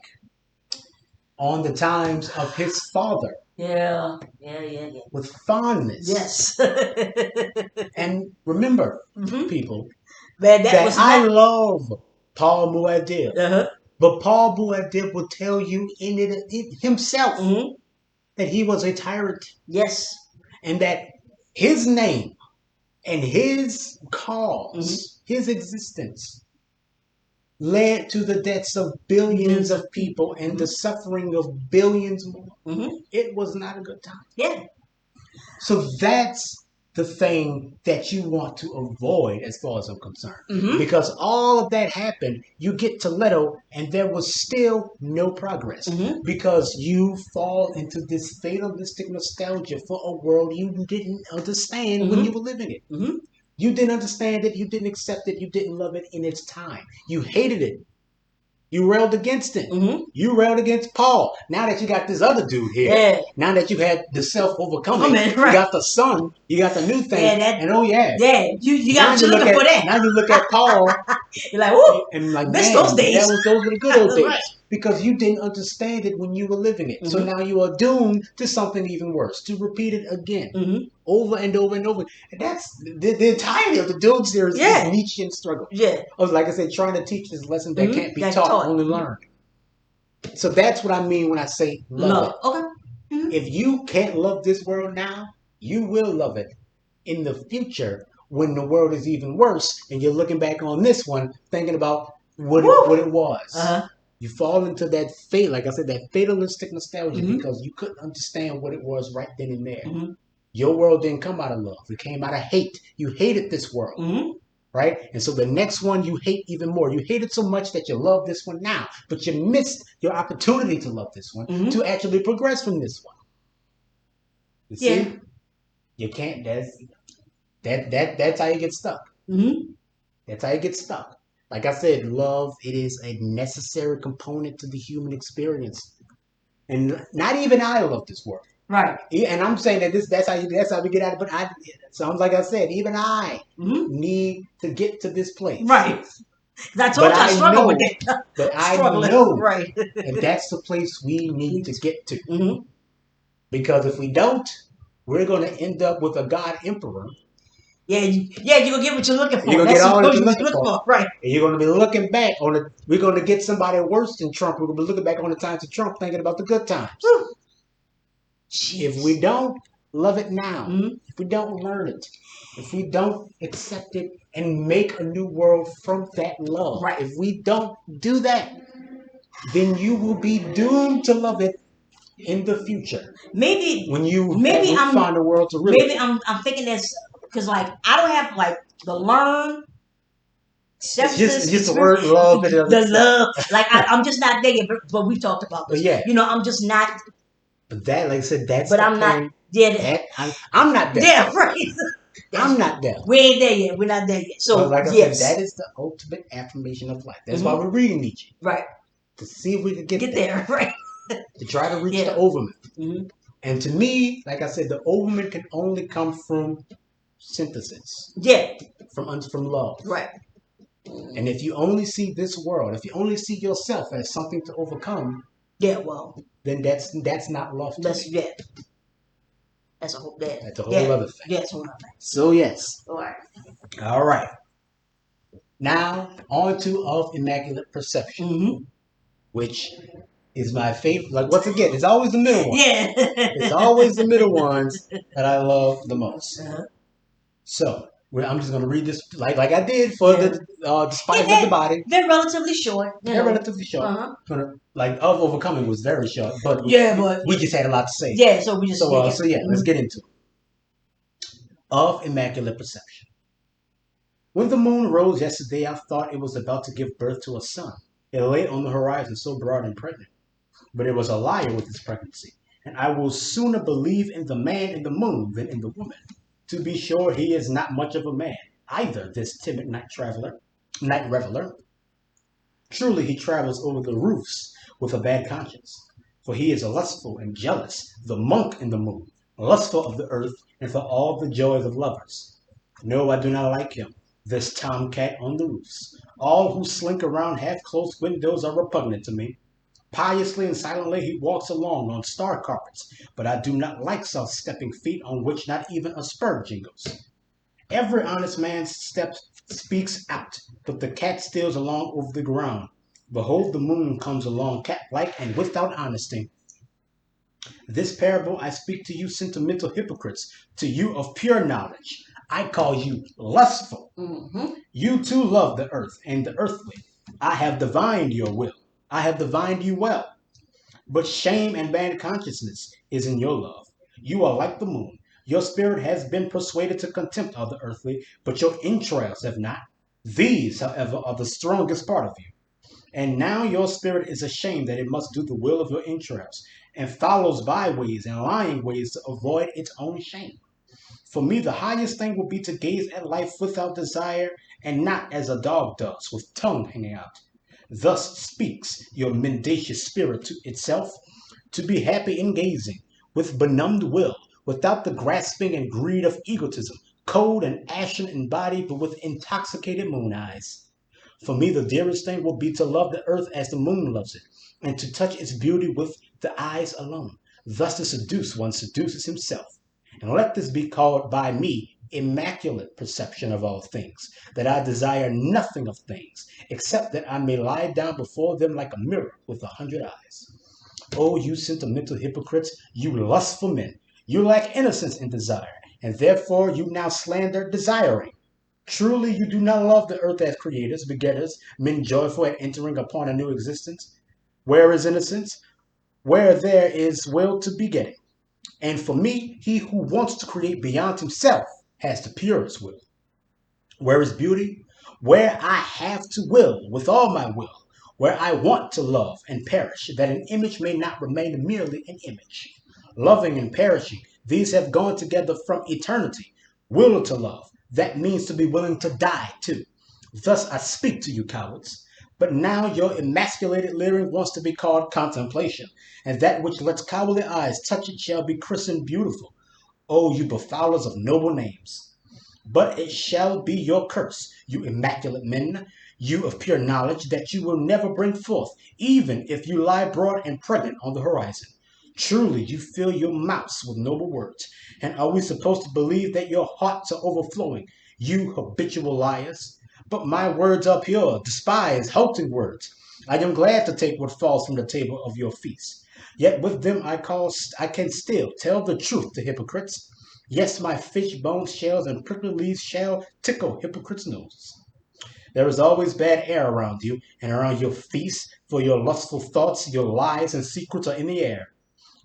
[SPEAKER 1] on the times of his father
[SPEAKER 2] Yeah, yeah, yeah, yeah.
[SPEAKER 1] with fondness.
[SPEAKER 2] Yes.
[SPEAKER 1] And remember,
[SPEAKER 2] hmm
[SPEAKER 1] people,
[SPEAKER 2] Man, that
[SPEAKER 1] that
[SPEAKER 2] was
[SPEAKER 1] I
[SPEAKER 2] not.
[SPEAKER 1] love Paul Muad'Dib.
[SPEAKER 2] Uh-huh.
[SPEAKER 1] But Paul Muad'Dib will tell you it himself
[SPEAKER 2] hmm
[SPEAKER 1] that he was a tyrant
[SPEAKER 2] Yes.
[SPEAKER 1] and that his name and his
[SPEAKER 2] hmm
[SPEAKER 1] cause, his existence, led to the deaths of billions
[SPEAKER 2] Millions
[SPEAKER 1] of
[SPEAKER 2] of
[SPEAKER 1] people
[SPEAKER 2] people.
[SPEAKER 1] and the suffering of billions more.
[SPEAKER 2] hmm
[SPEAKER 1] It was not a good time.
[SPEAKER 2] Yeah.
[SPEAKER 1] So that's the thing that you want to avoid as far as I'm concerned.
[SPEAKER 2] hmm
[SPEAKER 1] Because all of that happened, you get to Leto, and there was still no progress.
[SPEAKER 2] hmm
[SPEAKER 1] Because you fall into this fatalistic nostalgia for a world you didn't understand when
[SPEAKER 2] hmm
[SPEAKER 1] you were living it.
[SPEAKER 2] hmm
[SPEAKER 1] You didn't understand it, you didn't accept it, you didn't love it in its time. You hated it. You railed against him.
[SPEAKER 2] hmm
[SPEAKER 1] You railed against Paul. Now that you got this other dude here,
[SPEAKER 2] Yeah.
[SPEAKER 1] now that you had the self
[SPEAKER 2] Come
[SPEAKER 1] overcoming,
[SPEAKER 2] in,
[SPEAKER 1] you
[SPEAKER 2] right.
[SPEAKER 1] got the son, you got the new thing,
[SPEAKER 2] Yeah, that.
[SPEAKER 1] and oh yeah,
[SPEAKER 2] Yeah, you got
[SPEAKER 1] now
[SPEAKER 2] what
[SPEAKER 1] you
[SPEAKER 2] you're
[SPEAKER 1] look
[SPEAKER 2] looking for there.
[SPEAKER 1] at Paul
[SPEAKER 2] You're like, whoo,
[SPEAKER 1] and like,
[SPEAKER 2] miss those
[SPEAKER 1] man,
[SPEAKER 2] days.
[SPEAKER 1] those were the good old
[SPEAKER 2] Right.
[SPEAKER 1] days because you didn't understand it when you were living it. So
[SPEAKER 2] hmm
[SPEAKER 1] now you are doomed to something even worse, to repeat it again,
[SPEAKER 2] hmm
[SPEAKER 1] over and over and over. And that's the entirety of the Dune series is
[SPEAKER 2] Yeah.
[SPEAKER 1] Nietzschean struggle.
[SPEAKER 2] Yeah.
[SPEAKER 1] I was like I said, trying to teach this lesson that can't be
[SPEAKER 2] That
[SPEAKER 1] taught,
[SPEAKER 2] taught.
[SPEAKER 1] only learned. So that's what I mean when I say love it.
[SPEAKER 2] Love. Okay. hmm
[SPEAKER 1] If you can't love this world now, you will love it in the future when the world is even worse and you're looking back on this one thinking about what
[SPEAKER 2] Woo.
[SPEAKER 1] it was.
[SPEAKER 2] Uh-huh.
[SPEAKER 1] You fall into that fate, like I said, that fatalistic nostalgia
[SPEAKER 2] hmm
[SPEAKER 1] because you couldn't understand what it was right then and there.
[SPEAKER 2] hmm
[SPEAKER 1] Your world didn't come out of love. It came out of hate. You hated this world,
[SPEAKER 2] hmm
[SPEAKER 1] right? And so the next one you hate even more. You hate it so much that you love this one now, but you missed your opportunity to love this one,
[SPEAKER 2] hmm
[SPEAKER 1] to actually progress from this one. You
[SPEAKER 2] Yeah.
[SPEAKER 1] see, you can't. That's how you get stuck.
[SPEAKER 2] hmm
[SPEAKER 1] That's how you get stuck. Like I said, love it is a necessary component to the human experience, and not even I love this world.
[SPEAKER 2] Right.
[SPEAKER 1] And I'm saying that that's how we get out of it. But it sounds like I said, even I
[SPEAKER 2] hmm
[SPEAKER 1] need to get to this place.
[SPEAKER 2] Right. 'Cause I
[SPEAKER 1] But
[SPEAKER 2] told you I struggle with that.
[SPEAKER 1] but I
[SPEAKER 2] Struggling.
[SPEAKER 1] know
[SPEAKER 2] Right.
[SPEAKER 1] that that's the place we need to get to.
[SPEAKER 2] hmm
[SPEAKER 1] Because if we don't, we're going to end up with a God Emperor.
[SPEAKER 2] Yeah. You're gonna get what you're looking
[SPEAKER 1] And you're
[SPEAKER 2] for.
[SPEAKER 1] going to get
[SPEAKER 2] That's
[SPEAKER 1] all
[SPEAKER 2] what
[SPEAKER 1] that you're
[SPEAKER 2] you're
[SPEAKER 1] looking
[SPEAKER 2] looking
[SPEAKER 1] for.
[SPEAKER 2] for. Right.
[SPEAKER 1] And you're going to be looking back on it. We're going to get somebody worse than Trump. We're going to be looking back on the times of Trump thinking about the good times.
[SPEAKER 2] Whew.
[SPEAKER 1] If
[SPEAKER 2] Jeez.
[SPEAKER 1] we don't love it now,
[SPEAKER 2] hmm
[SPEAKER 1] if we don't learn it, if we don't accept it and make a new world from that love,
[SPEAKER 2] Right.
[SPEAKER 1] if we don't do that, then you will be doomed to love it in the future
[SPEAKER 2] Maybe.
[SPEAKER 1] when you
[SPEAKER 2] Maybe I'm.
[SPEAKER 1] find a world to really.
[SPEAKER 2] Maybe I'm thinking this because like I don't have like the learn
[SPEAKER 1] It's just
[SPEAKER 2] acceptance
[SPEAKER 1] just the
[SPEAKER 2] experience,
[SPEAKER 1] word love and
[SPEAKER 2] the
[SPEAKER 1] it's
[SPEAKER 2] love. Like I'm just not there yet. But we talked about
[SPEAKER 1] but
[SPEAKER 2] this.
[SPEAKER 1] yeah,
[SPEAKER 2] You know, I'm just not.
[SPEAKER 1] but that like I said, that's
[SPEAKER 2] But
[SPEAKER 1] the
[SPEAKER 2] I'm not
[SPEAKER 1] point.
[SPEAKER 2] there.
[SPEAKER 1] That I'm not there.
[SPEAKER 2] Yeah, right.
[SPEAKER 1] I'm
[SPEAKER 2] That's
[SPEAKER 1] not there.
[SPEAKER 2] we ain't there yet. We're not there yet.
[SPEAKER 1] But
[SPEAKER 2] So
[SPEAKER 1] like I said, that
[SPEAKER 2] yes,
[SPEAKER 1] is the ultimate affirmation of life. That's why
[SPEAKER 2] hmm
[SPEAKER 1] we're reading Nietzsche
[SPEAKER 2] right.
[SPEAKER 1] to see if we could get
[SPEAKER 2] Get
[SPEAKER 1] there,
[SPEAKER 2] there, right?
[SPEAKER 1] to try to reach the
[SPEAKER 2] Yeah.
[SPEAKER 1] overman.
[SPEAKER 2] hmm
[SPEAKER 1] And to me, like I said, the overman can only come from synthesis,
[SPEAKER 2] Yeah.
[SPEAKER 1] from love.
[SPEAKER 2] Right.
[SPEAKER 1] And if you only see this world, if you only see yourself as something to overcome,
[SPEAKER 2] Yeah. Well,
[SPEAKER 1] then that's not love to
[SPEAKER 2] that's
[SPEAKER 1] me.
[SPEAKER 2] yeah. That's a whole that.
[SPEAKER 1] That's a whole
[SPEAKER 2] Yeah.
[SPEAKER 1] other thing.
[SPEAKER 2] Yeah. That's a whole other thing.
[SPEAKER 1] So yes,
[SPEAKER 2] All right.
[SPEAKER 1] all right. Now, on to Of Immaculate Perception,
[SPEAKER 2] Mm-hmm.
[SPEAKER 1] which is my favorite. Like, once again, it's always the middle one.
[SPEAKER 2] Yeah.
[SPEAKER 1] It's always the middle ones that I love the most.
[SPEAKER 2] Uh-huh.
[SPEAKER 1] So, I'm just going to read this like I did for
[SPEAKER 2] Yeah.
[SPEAKER 1] the Spice of the
[SPEAKER 2] It,
[SPEAKER 1] Body.
[SPEAKER 2] they're relatively short,
[SPEAKER 1] They're relatively short.
[SPEAKER 2] Uh-huh.
[SPEAKER 1] Like, Of Overcoming was very short, but
[SPEAKER 2] Yeah, but
[SPEAKER 1] we just had a lot to say.
[SPEAKER 2] yeah, so we just
[SPEAKER 1] So yeah, let's get into it. Of Immaculate Perception. When the moon rose yesterday, I thought it was about to give birth to a son. It lay on the horizon so broad and pregnant. But it was a liar with its pregnancy, and I will sooner believe in the man in the moon than in the woman. To be sure, he is not much of a man, either, this timid night reveler. Truly, he travels over the roofs with a bad conscience, for he is lustful and jealous, the monk in the moon, lustful of the earth and for all the joys of lovers. No, I do not like him, this tomcat on the roofs. All who slink around half-closed windows are repugnant to me. Piously and silently he walks along on star carpets, but I do not like such stepping feet on which not even a spur jingles. Every honest man's step speaks out, but the cat steals along over the ground. Behold, the moon comes along cat-like and without honesty. This parable I speak to you sentimental hypocrites, to you of pure knowledge. I call you lustful.
[SPEAKER 2] Mm-hmm.
[SPEAKER 1] You too love the earth and the earthly. I have divined your will. I have divined you well. But shame and bad consciousness is in your love. You are like the moon. Your spirit has been persuaded to contempt of the earthly, but your entrails have not. These, however, are the strongest part of you. And now your spirit is ashamed that it must do the will of your entrails, and follows byways and lying ways to avoid its own shame. For me, the highest thing will be to gaze at life without desire, and not as a dog does, with tongue hanging out. Thus speaks your mendacious spirit to itself, to be happy in gazing, with benumbed will, without the grasping and greed of egotism, cold and ashen in body, but with intoxicated moon eyes. For me, the dearest thing will be to love the earth as the moon loves it, and to touch its beauty with the eyes alone. Thus to seduce one seduces himself. And let this be called by me immaculate perception of all things, that I desire nothing of things, except that I may lie down before them like a mirror with 100 eyes. Oh, you sentimental hypocrites, you lustful men, you lack innocence in desire, and therefore you now slander desiring. Truly, you do not love the earth as creators, begetters, men joyful at entering upon a new existence. Where is innocence? Where there is will to begetting. And for me, he who wants to create beyond himself has the purest will. Where is beauty? Where I have to will with all my will, where I want to love and perish, that an image may not remain merely an image. Loving and perishing, these have gone together from eternity. Will to love, that means to be willing to die too. Thus I speak to you, cowards. But now your emasculated leering wants to be called contemplation, and that which lets cowardly eyes touch it shall be christened beautiful. Oh, you befoulers of noble names! But it shall be your curse, you immaculate men, you of pure knowledge, that you will never bring forth, even if you lie broad and pregnant on the horizon. Truly, you fill your mouths with noble words. And are we supposed to believe that your hearts are overflowing, you habitual liars? But my words are pure, despise halting words. I am glad to take what falls from the table of your feast. Yet with them I can still tell the truth to hypocrites. Yes, my fish bones, shells, and prickly leaves shall tickle hypocrites' noses. There is always bad air around you and around your feast, for your lustful thoughts, your lies, and secrets are in the air.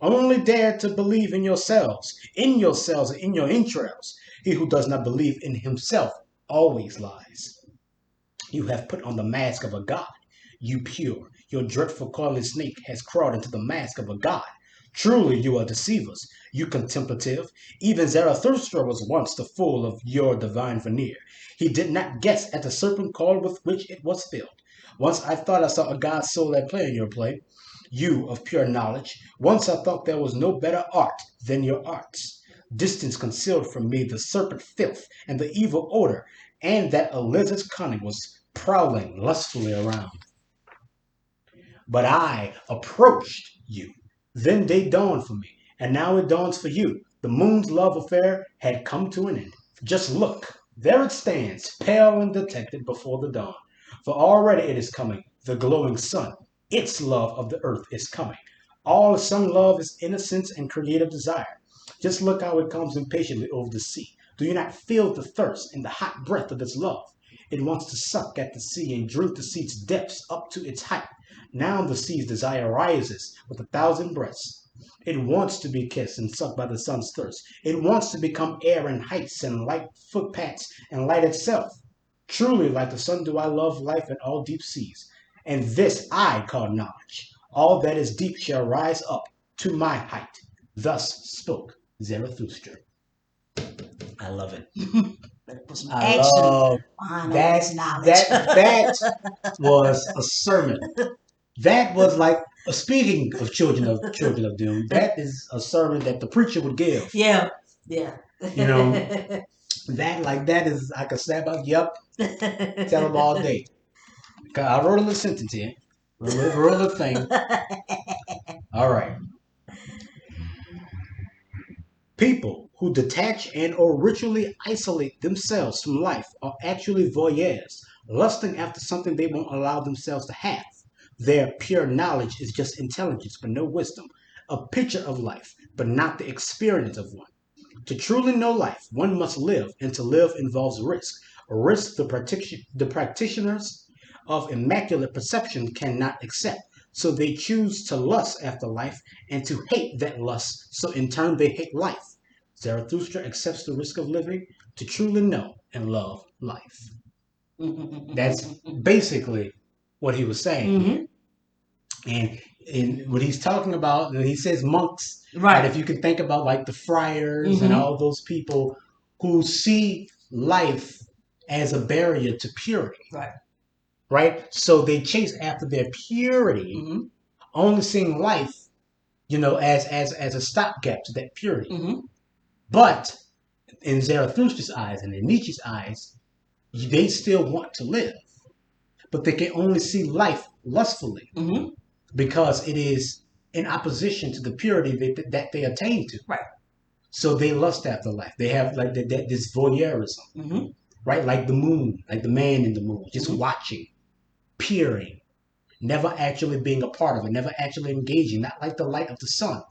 [SPEAKER 1] Only dare to believe in yourselves, and in your entrails. He who does not believe in himself always lies. You have put on the mask of a god. You pure, your dreadful coily snake has crawled into the mask of a god. Truly, you are deceivers, you contemplative. Even Zarathustra was once the fool of your divine veneer. He did not guess at the serpent coil with which it was filled. Once I thought I saw a god's soul at play in your play. You of pure knowledge, once I thought there was no better art than your arts. Distance concealed from me the serpent filth and the evil odor, and that a lizard's cunning was prowling lustfully around. But I approached you. Then day dawned for me, and now it dawns for you. The moon's love affair had come to an end. Just look. There it stands, pale and detected before the dawn. For already it is coming, the glowing sun. Its love of the earth is coming. All sun love is innocence and creative desire. Just look how it comes impatiently over the sea. Do you not feel the thirst in the hot breath of its love? It wants to suck at the sea and drink the sea's depths up to its height. Now the sea's desire rises with 1,000 breaths. It wants to be kissed and sucked by the sun's thirst. It wants to become air and heights and light footpaths and light itself. Truly, like the sun, do I love life in all deep seas. And this I call knowledge. All that is deep shall rise up to my height. Thus spoke Zarathustra. I love it.
[SPEAKER 2] Put some
[SPEAKER 1] I
[SPEAKER 2] action
[SPEAKER 1] love
[SPEAKER 2] behind all
[SPEAKER 1] that.
[SPEAKER 2] this knowledge.
[SPEAKER 1] That was a sermon. That was like speaking of children of doom. That is a sermon that the preacher would give.
[SPEAKER 2] Yeah.
[SPEAKER 1] You know, that is I could snap up. Yep, tell them all day. I wrote a little sentence here. Wrote a little thing. All right. People who detach and or ritually isolate themselves from life are actually voyeurs, lusting after something they won't allow themselves to have. Their pure knowledge is just intelligence, but no wisdom. A picture of life, but not the experience of one. To truly know life, one must live, and to live involves risk. Risk the practitioners of immaculate perception cannot accept. So they choose to lust after life and to hate that lust, so in turn they hate life. Zarathustra accepts the risk of living to truly know and love life. That's basically what he was saying here. And what he's talking about, he says monks, right? If you can think about like the friars and all those people who see life as a barrier to purity, right? So they chase after their purity, only seeing life, as a stopgap to that purity. But in Zarathustra's eyes and in Nietzsche's eyes, they still want to live, but they can only see life lustfully because it is in opposition to the purity that they attain to. Right. So they lust after life. They have like this voyeurism, right? Like the moon, like the man in the moon, just watching, peering, never actually being a part of it, never actually engaging, not like the light of the sun,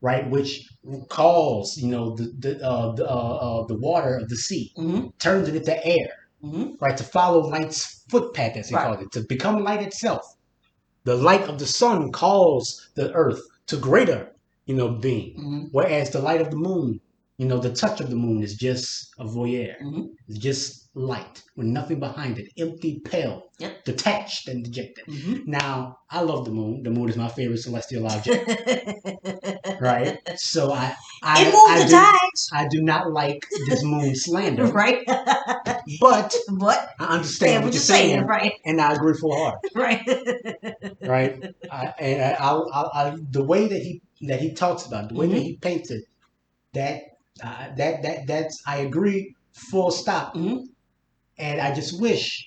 [SPEAKER 1] right? Which calls, the water of the sea, turns it into air, right? To follow light's footpath, as he called it, to become light itself. The light of the sun calls the earth to greater, being. Whereas the light of the moon, the touch of the moon is just a voyeur. It's just light with nothing behind it, empty, pale, detached, and dejected. Now, I love the moon. The moon is my favorite celestial object, right? So I do not like this moon slander, right? But I understand what you're saying, right? And I agree full heart, right? Right? The way that he talks about, the way that he paints it, that's I agree, full stop. And I just wish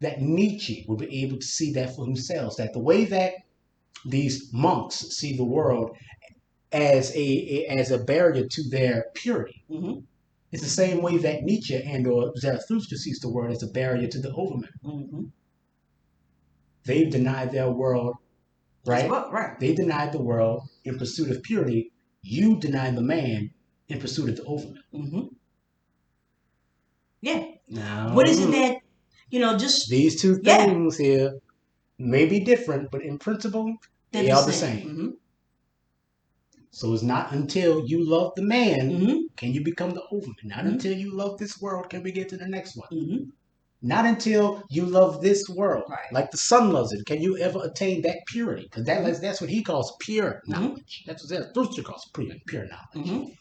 [SPEAKER 1] that Nietzsche would be able to see that for himself. That the way that these monks see the world as a barrier to their purity. It's the same way that Nietzsche and or Zarathustra sees the world as a barrier to the overman. They've denied their world, right? Right. They denied the world in pursuit of purity. You deny the man in pursuit of the overman. Yeah. Now, what is it that, just these two things here may be different, but in principle, they are the same. So it's not until you love the man can you become the overman. Not until you love this world can we get to the next one. Not until you love this world, like the sun loves it, can you ever attain that purity. Because that's what he calls pure knowledge. That's what Zarathustra calls pure knowledge.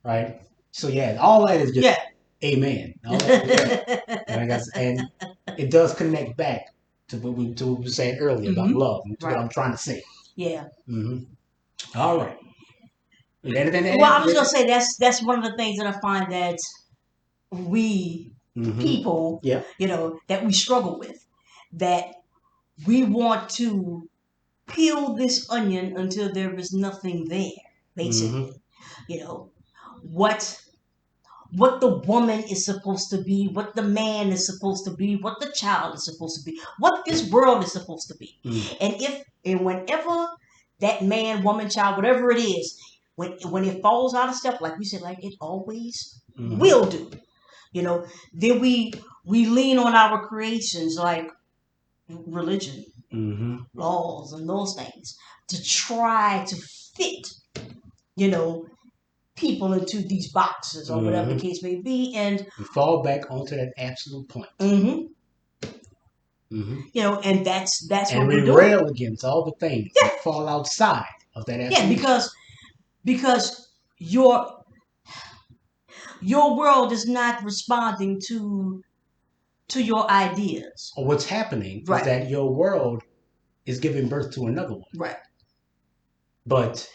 [SPEAKER 1] Right? So yeah, all that is just amen. All that, and it does connect back to what we were saying earlier about love, which is what I'm trying to say. Yeah. All right. Well, I was gonna say that's one of the things that I find that we people, that we struggle with, that we want to peel this onion until there is nothing there. Basically, what
[SPEAKER 2] what the woman is supposed to be, what the man is supposed to be, what the child is supposed to be, what this world is supposed to be. And whenever that man, woman, child, whatever it is, when it falls out of step, like we said, like it always will do, then we lean on our creations like religion, laws, and those things to try to fit, you know, people into these boxes or whatever the case may be, and
[SPEAKER 1] we fall back onto that absolute point.
[SPEAKER 2] And that's
[SPEAKER 1] and
[SPEAKER 2] what
[SPEAKER 1] we
[SPEAKER 2] we're doing.
[SPEAKER 1] rail against all the things that fall outside of that absolute.
[SPEAKER 2] Yeah, because your world is not responding to your ideas.
[SPEAKER 1] Or what's happening
[SPEAKER 2] Right.
[SPEAKER 1] is that your world is giving birth to another one.
[SPEAKER 2] Right.
[SPEAKER 1] But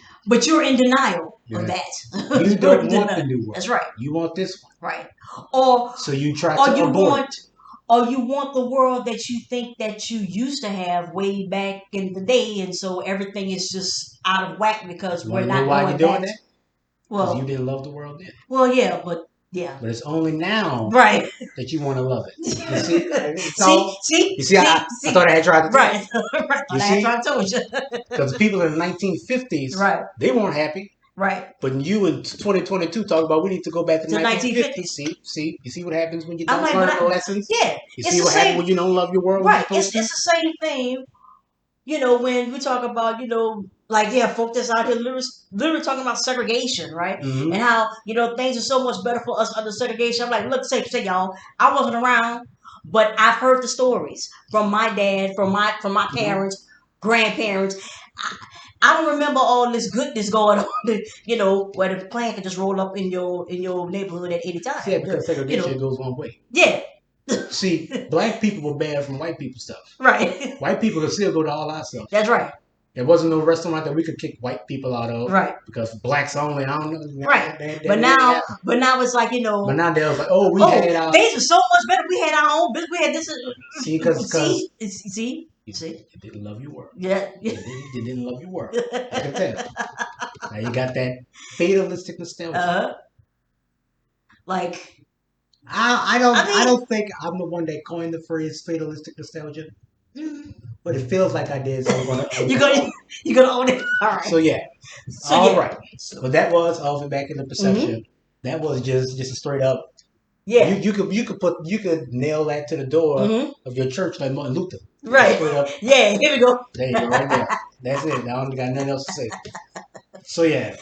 [SPEAKER 2] you're in denial of that.
[SPEAKER 1] You don't want the new world.
[SPEAKER 2] That's right.
[SPEAKER 1] You want this one.
[SPEAKER 2] Right. Or
[SPEAKER 1] so you try to avoid it.
[SPEAKER 2] Or you want the world that you think that you used to have way back in the day, and so everything is just out of whack because we're not
[SPEAKER 1] why
[SPEAKER 2] going
[SPEAKER 1] you're doing
[SPEAKER 2] back.
[SPEAKER 1] That? Well, you didn't love the world then.
[SPEAKER 2] Well, yeah, but yeah.
[SPEAKER 1] But it's only now,
[SPEAKER 2] right,
[SPEAKER 1] that you want to love it. You
[SPEAKER 2] see,
[SPEAKER 1] I thought I had tried to do
[SPEAKER 2] right. I had tried to tell you.
[SPEAKER 1] Because people in the 1950s,
[SPEAKER 2] right,
[SPEAKER 1] they weren't happy.
[SPEAKER 2] Right.
[SPEAKER 1] But you in 2022 talk about we need to go back to 1950s.
[SPEAKER 2] 1950s.
[SPEAKER 1] You see what happens when you don't learn the lessons?
[SPEAKER 2] Yeah.
[SPEAKER 1] You see what happens when you don't love your world?
[SPEAKER 2] Right. It's the same thing, when we talk about, folk that's out here literally talking about segregation, right? And how, things are so much better for us under segregation. I'm like, look, say y'all, I wasn't around, but I've heard the stories from my dad, from my parents, grandparents. I don't remember all this goodness going on, where the plan could just roll up in your neighborhood at any time.
[SPEAKER 1] Yeah, because segregation goes one way.
[SPEAKER 2] Yeah.
[SPEAKER 1] See, black people were banned from white people stuff.
[SPEAKER 2] Right.
[SPEAKER 1] White people could still go to all our stuff.
[SPEAKER 2] That's right.
[SPEAKER 1] There wasn't no restaurant that we could kick white people out of.
[SPEAKER 2] Right.
[SPEAKER 1] Because blacks only, I don't know.
[SPEAKER 2] Right. But now it's like,
[SPEAKER 1] But now they're like, we had our...
[SPEAKER 2] things were so much better. We had our own business. We had this...
[SPEAKER 1] See, because...
[SPEAKER 2] See?
[SPEAKER 1] You didn't love your work.
[SPEAKER 2] Yeah.
[SPEAKER 1] You didn't love your work. I can tell. Now you got that fatalistic nostalgia.
[SPEAKER 2] Like...
[SPEAKER 1] I don't think I'm the one that coined the phrase fatalistic nostalgia. But it feels like I did, so I'm gonna
[SPEAKER 2] you're gonna own it. All right.
[SPEAKER 1] So yeah. All right. So that was all back in the perception. That was just a straight up.
[SPEAKER 2] Yeah.
[SPEAKER 1] You could nail that to the door of your church like Martin Luther.
[SPEAKER 2] Right.
[SPEAKER 1] Straight up.
[SPEAKER 2] Yeah, here we go.
[SPEAKER 1] There you go, right there. That's it. I don't got nothing else to say. So yeah.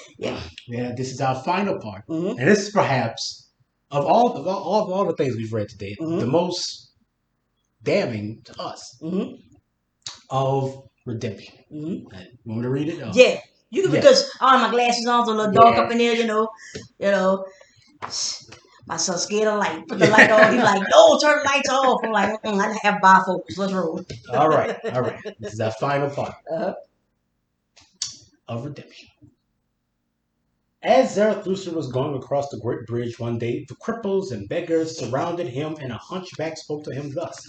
[SPEAKER 1] This is our final part, and this is perhaps of all the things we've read today, the most damning to us of redemption. You want me to read it?
[SPEAKER 2] Yeah. You can, because I have my glasses on, so a little dark up in there, My son's scared of light. Put the light on. He's like, no, turn the lights off. I'm like, I have bifocals. Let's roll.
[SPEAKER 1] All right. This is our final part of redemption. As Zarathustra was going across the great bridge one day, the cripples and beggars surrounded him, and a hunchback spoke to him thus.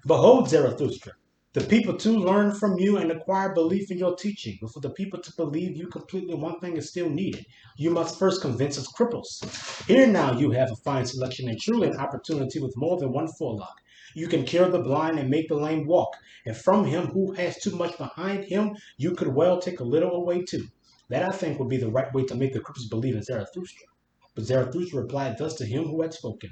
[SPEAKER 1] Behold, Zarathustra, the people too learn from you and acquire belief in your teaching. But for the people to believe you completely, one thing is still needed. You must first convince us cripples. Here now you have a fine selection and truly an opportunity with more than one forelock. You can cure the blind and make the lame walk. And from him who has too much behind him, you could well take a little away too. That, I think, would be the right way to make the cripples believe in Zarathustra. But Zarathustra replied thus to him who had spoken.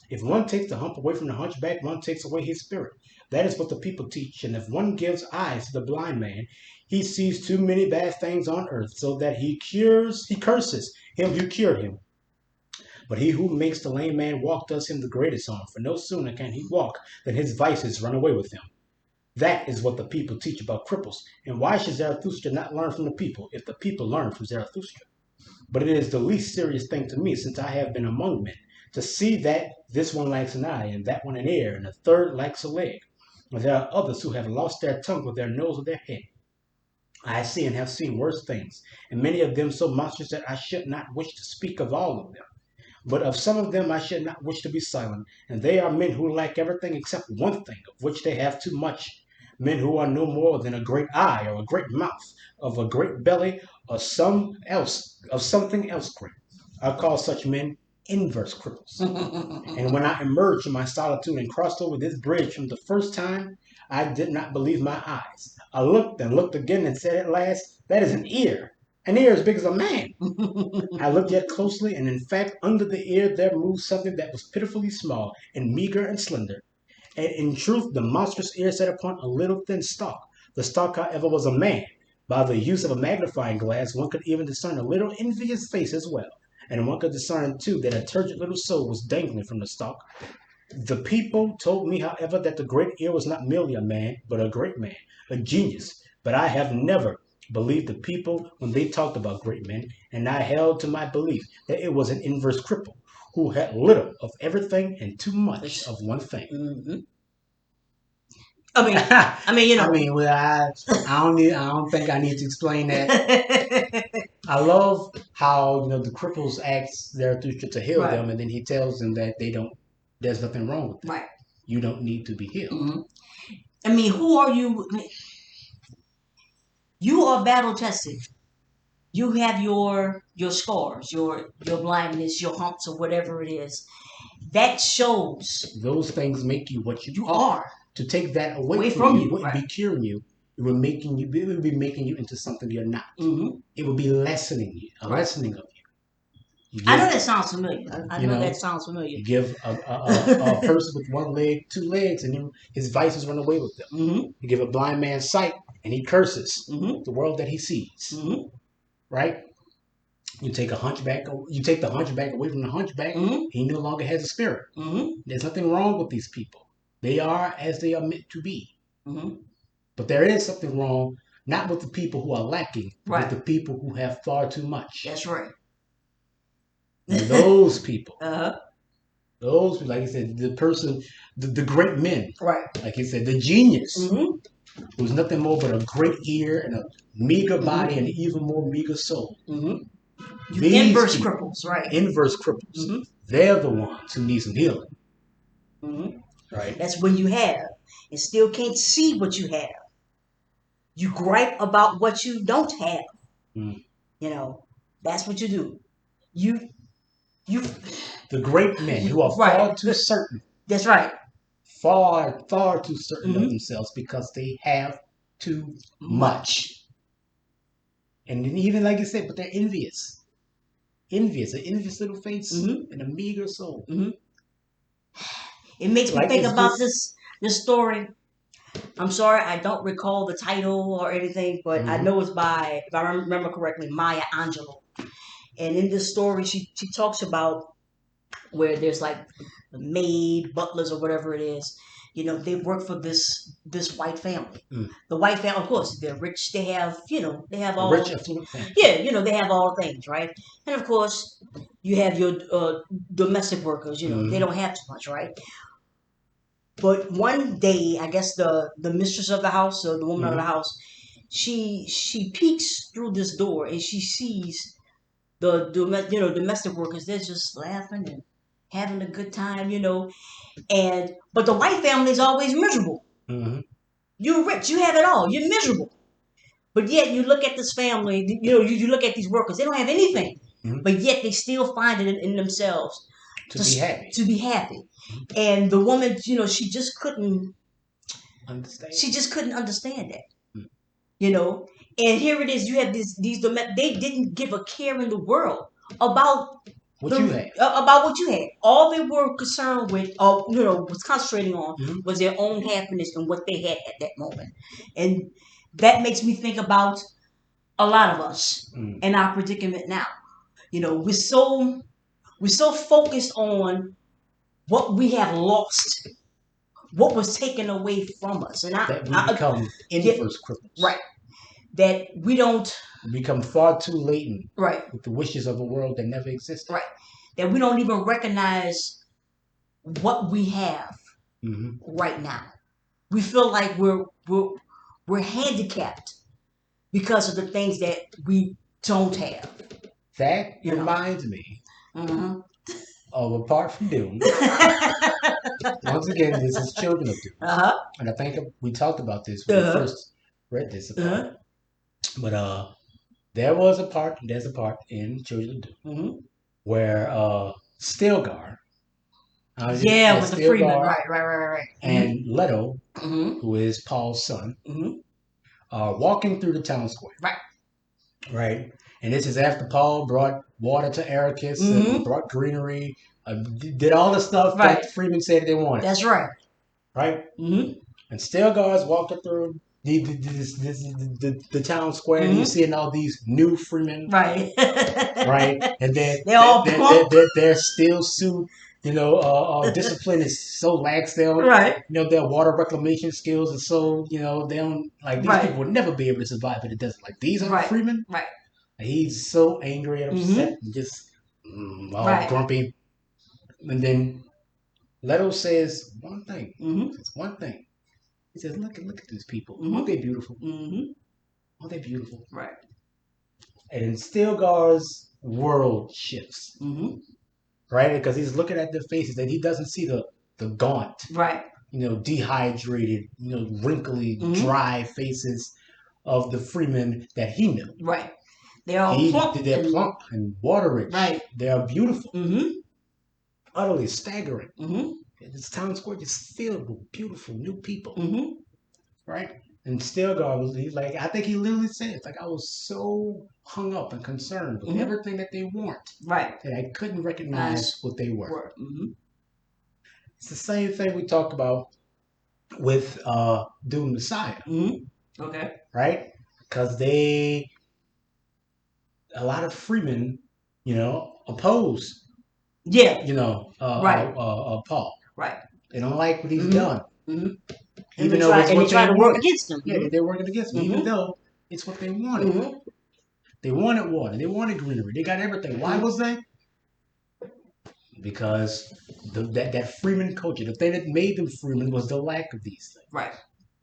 [SPEAKER 1] If one takes the hump away from the hunchback, one takes away his spirit. That is what the people teach. And if one gives eyes to the blind man, he sees too many bad things on earth, so that he curses him who cured him. But he who makes the lame man walk does him the greatest harm, for no sooner can he walk than his vices run away with him. That is what the people teach about cripples. And why should Zarathustra not learn from the people, if the people learn from Zarathustra? But it is the least serious thing to me, since I have been among men, to see that this one lacks an eye, and that one an ear, and a third lacks a leg. And there are others who have lost their tongue with their nose or their head. I see and have seen worse things, and many of them so monstrous that I should not wish to speak of all of them. But of some of them I should not wish to be silent, and they are men who lack everything except one thing, of which they have too much. Men who are no more than a great eye, or a great mouth, of a great belly, or something else great. I call such men inverse cripples. And when I emerged from my solitude and crossed over this bridge from the first time, I did not believe my eyes. I looked and looked again and said at last, that is an ear as big as a man. I looked yet closely, and in fact, under the ear there moved something that was pitifully small and meager and slender. And in truth, the monstrous ear sat upon a little thin stalk. The stalk, however, was a man. By the use of a magnifying glass, one could even discern a little envious face as well. And one could discern, too, that a turgid little soul was dangling from the stalk. The people told me, however, that the great ear was not merely a man, but a great man, a genius. But I have never believed the people when they talked about great men, and I held to my belief that it was an inverse cripple who had little of everything and too much of one thing.
[SPEAKER 2] Mm-hmm. I mean, you know.
[SPEAKER 1] Well, I don't think I need to explain that. I love how the cripples ask Zarathustra to heal them, and then he tells them that there's nothing wrong with them.
[SPEAKER 2] Right.
[SPEAKER 1] You don't need to be healed.
[SPEAKER 2] Mm-hmm. I mean, who are you? You are battle tested. You have your scars, your blindness, your humps, or whatever it is. That shows
[SPEAKER 1] those things make you what you
[SPEAKER 2] are.
[SPEAKER 1] To take that away from you wouldn't be curing you. It would be making you into something you're not.
[SPEAKER 2] Mm-hmm.
[SPEAKER 1] It would be lessening you, lessening of you.
[SPEAKER 2] I know that sounds familiar. I know that sounds familiar.
[SPEAKER 1] You give a person with one leg 2 legs, and his vices run away with them.
[SPEAKER 2] Mm-hmm.
[SPEAKER 1] You give a blind man sight, and he curses
[SPEAKER 2] mm-hmm.
[SPEAKER 1] the world that he sees.
[SPEAKER 2] Mm-hmm.
[SPEAKER 1] Right? You take the hunchback away from the hunchback,
[SPEAKER 2] mm-hmm.
[SPEAKER 1] he no longer has a spirit.
[SPEAKER 2] Mm-hmm.
[SPEAKER 1] There's nothing wrong with these people. They are as they are meant to be.
[SPEAKER 2] Mm-hmm.
[SPEAKER 1] But there is something wrong, not with the people who are lacking, but with the people who have far too much.
[SPEAKER 2] That's right.
[SPEAKER 1] And those people,
[SPEAKER 2] those
[SPEAKER 1] people, like I said, the person, the great men,
[SPEAKER 2] right?
[SPEAKER 1] Like he said, the genius,
[SPEAKER 2] mm-hmm.
[SPEAKER 1] who's nothing more but a great ear and a meager body and an even more meager soul.
[SPEAKER 2] Mm-hmm. Inverse cripples, right?
[SPEAKER 1] Inverse cripples. Mm-hmm. They're the ones who need some healing.
[SPEAKER 2] Mm-hmm.
[SPEAKER 1] Right.
[SPEAKER 2] That's when you have and still can't see what you have. You gripe about what you don't have.
[SPEAKER 1] Mm.
[SPEAKER 2] That's what you do. You.
[SPEAKER 1] The great men who are far too certain.
[SPEAKER 2] That's right.
[SPEAKER 1] Far too certain of themselves because they have too much. And then even like you said, but they're envious. An envious little face and a meager soul.
[SPEAKER 2] Mm-hmm. It makes me think about this story. I'm sorry, I don't recall the title or anything, but I know it's by, if I remember correctly, Maya Angelou. And in this story, she talks about where there's like maid, butlers, or whatever it is. They work for this white family. The white family, of course, they're rich. They have, they have all
[SPEAKER 1] rich, affluent family.
[SPEAKER 2] Yeah, they have all things, right? And of course, you have your domestic workers. They don't have too much, right? But one day, I guess the mistress of the house, or the woman of the house, she peeks through this door and she sees the domestic workers. They're just laughing and having a good time, but the white family is always miserable.
[SPEAKER 1] Mm-hmm.
[SPEAKER 2] You're rich, you have it all, you're miserable. But yet you look at this family, you look at these workers, they don't have anything. But yet they still find it in themselves to be happy. And the woman, she just couldn't understand. She just couldn't understand that. And here it is, you have these they didn't give a care in the world about what you had. All they were concerned with, was concentrating on was their own happiness and what they had at that moment. And that makes me think about a lot of us in our predicament now. We're so focused on what we have lost, what was taken away from us, and
[SPEAKER 1] that we become inverse cripples.
[SPEAKER 2] Right. That we don't
[SPEAKER 1] become far too latent.
[SPEAKER 2] Right.
[SPEAKER 1] With the wishes of a world that never existed.
[SPEAKER 2] Right. That we don't even recognize what we have right now. We feel like we're handicapped because of the things that we don't have.
[SPEAKER 1] That reminds me of Apart from Doom. Once again, this is Children of Doom. And I think we talked about this when we first read this. But there's a part in Children of Doom where Stilgar,
[SPEAKER 2] Yeah, with the Freeman.
[SPEAKER 1] Stilgar
[SPEAKER 2] Right.
[SPEAKER 1] and Leto,
[SPEAKER 2] Mm-hmm.
[SPEAKER 1] who is Paul's son,
[SPEAKER 2] Mm-hmm.
[SPEAKER 1] are walking through the town square.
[SPEAKER 2] Right.
[SPEAKER 1] Right? And this is after Paul brought water to Arrakis and
[SPEAKER 2] Mm-hmm.
[SPEAKER 1] brought greenery, did all the stuff
[SPEAKER 2] Right.
[SPEAKER 1] that Freeman said they wanted.
[SPEAKER 2] That's right.
[SPEAKER 1] Right?
[SPEAKER 2] Mm-hmm.
[SPEAKER 1] And Stilgar's walking through the town square, and you're
[SPEAKER 2] Mm-hmm.
[SPEAKER 1] seeing all these new Freemen,
[SPEAKER 2] Right.
[SPEAKER 1] right? And
[SPEAKER 2] They're all plump.
[SPEAKER 1] they're still suit. Discipline is so lax. They don't,
[SPEAKER 2] Right.
[SPEAKER 1] their water reclamation skills are so, they don't, like, these
[SPEAKER 2] Right.
[SPEAKER 1] people would never be able to survive in the desert. Like, these are the
[SPEAKER 2] Right.
[SPEAKER 1] Freemen.
[SPEAKER 2] Right.
[SPEAKER 1] He's so angry and upset
[SPEAKER 2] Mm-hmm.
[SPEAKER 1] and just all
[SPEAKER 2] Right.
[SPEAKER 1] grumpy. And then Leto says one thing.
[SPEAKER 2] Mm-hmm.
[SPEAKER 1] Says one thing. He says, look at these people.
[SPEAKER 2] Mm-hmm.
[SPEAKER 1] Aren't they beautiful?
[SPEAKER 2] Mm-hmm.
[SPEAKER 1] Aren't they beautiful?
[SPEAKER 2] Right.
[SPEAKER 1] And then Stilgar's world shifts,
[SPEAKER 2] Mm-hmm.
[SPEAKER 1] right? Because he's looking at their faces and he doesn't see the gaunt,
[SPEAKER 2] Right.
[SPEAKER 1] dehydrated, wrinkly,
[SPEAKER 2] Mm-hmm.
[SPEAKER 1] dry faces of the Freemen that he knew.
[SPEAKER 2] Right. They're all plump.
[SPEAKER 1] They're plump and water rich.
[SPEAKER 2] Right.
[SPEAKER 1] They are beautiful.
[SPEAKER 2] Mm-hmm.
[SPEAKER 1] Utterly staggering.
[SPEAKER 2] Mm-hmm.
[SPEAKER 1] This town square just filled with beautiful new people,
[SPEAKER 2] Mm-hmm.
[SPEAKER 1] right? And Stilgar was like, I think he literally said, it's like, I was so hung up and concerned with
[SPEAKER 2] Mm-hmm.
[SPEAKER 1] everything that they weren't
[SPEAKER 2] Right.
[SPEAKER 1] that I couldn't recognize what they were.
[SPEAKER 2] Mm-hmm.
[SPEAKER 1] It's the same thing we talk about with Doom Messiah,
[SPEAKER 2] Mm-hmm. Okay.
[SPEAKER 1] right? Because a lot of Freemen, oppose,
[SPEAKER 2] Yeah. Right.
[SPEAKER 1] Paul.
[SPEAKER 2] Right.
[SPEAKER 1] They don't like what he's
[SPEAKER 2] Mm-hmm.
[SPEAKER 1] done.
[SPEAKER 2] Mm-hmm.
[SPEAKER 1] Even though it's
[SPEAKER 2] and
[SPEAKER 1] what
[SPEAKER 2] they try
[SPEAKER 1] they
[SPEAKER 2] to work
[SPEAKER 1] wanted.
[SPEAKER 2] against them.
[SPEAKER 1] Yeah, they're working against him, even though it's what they wanted.
[SPEAKER 2] Mm-hmm.
[SPEAKER 1] They wanted water. They wanted greenery. They got everything. Why was that? Because that Freeman culture, the thing that made them Freeman was the lack of these things.
[SPEAKER 2] Right.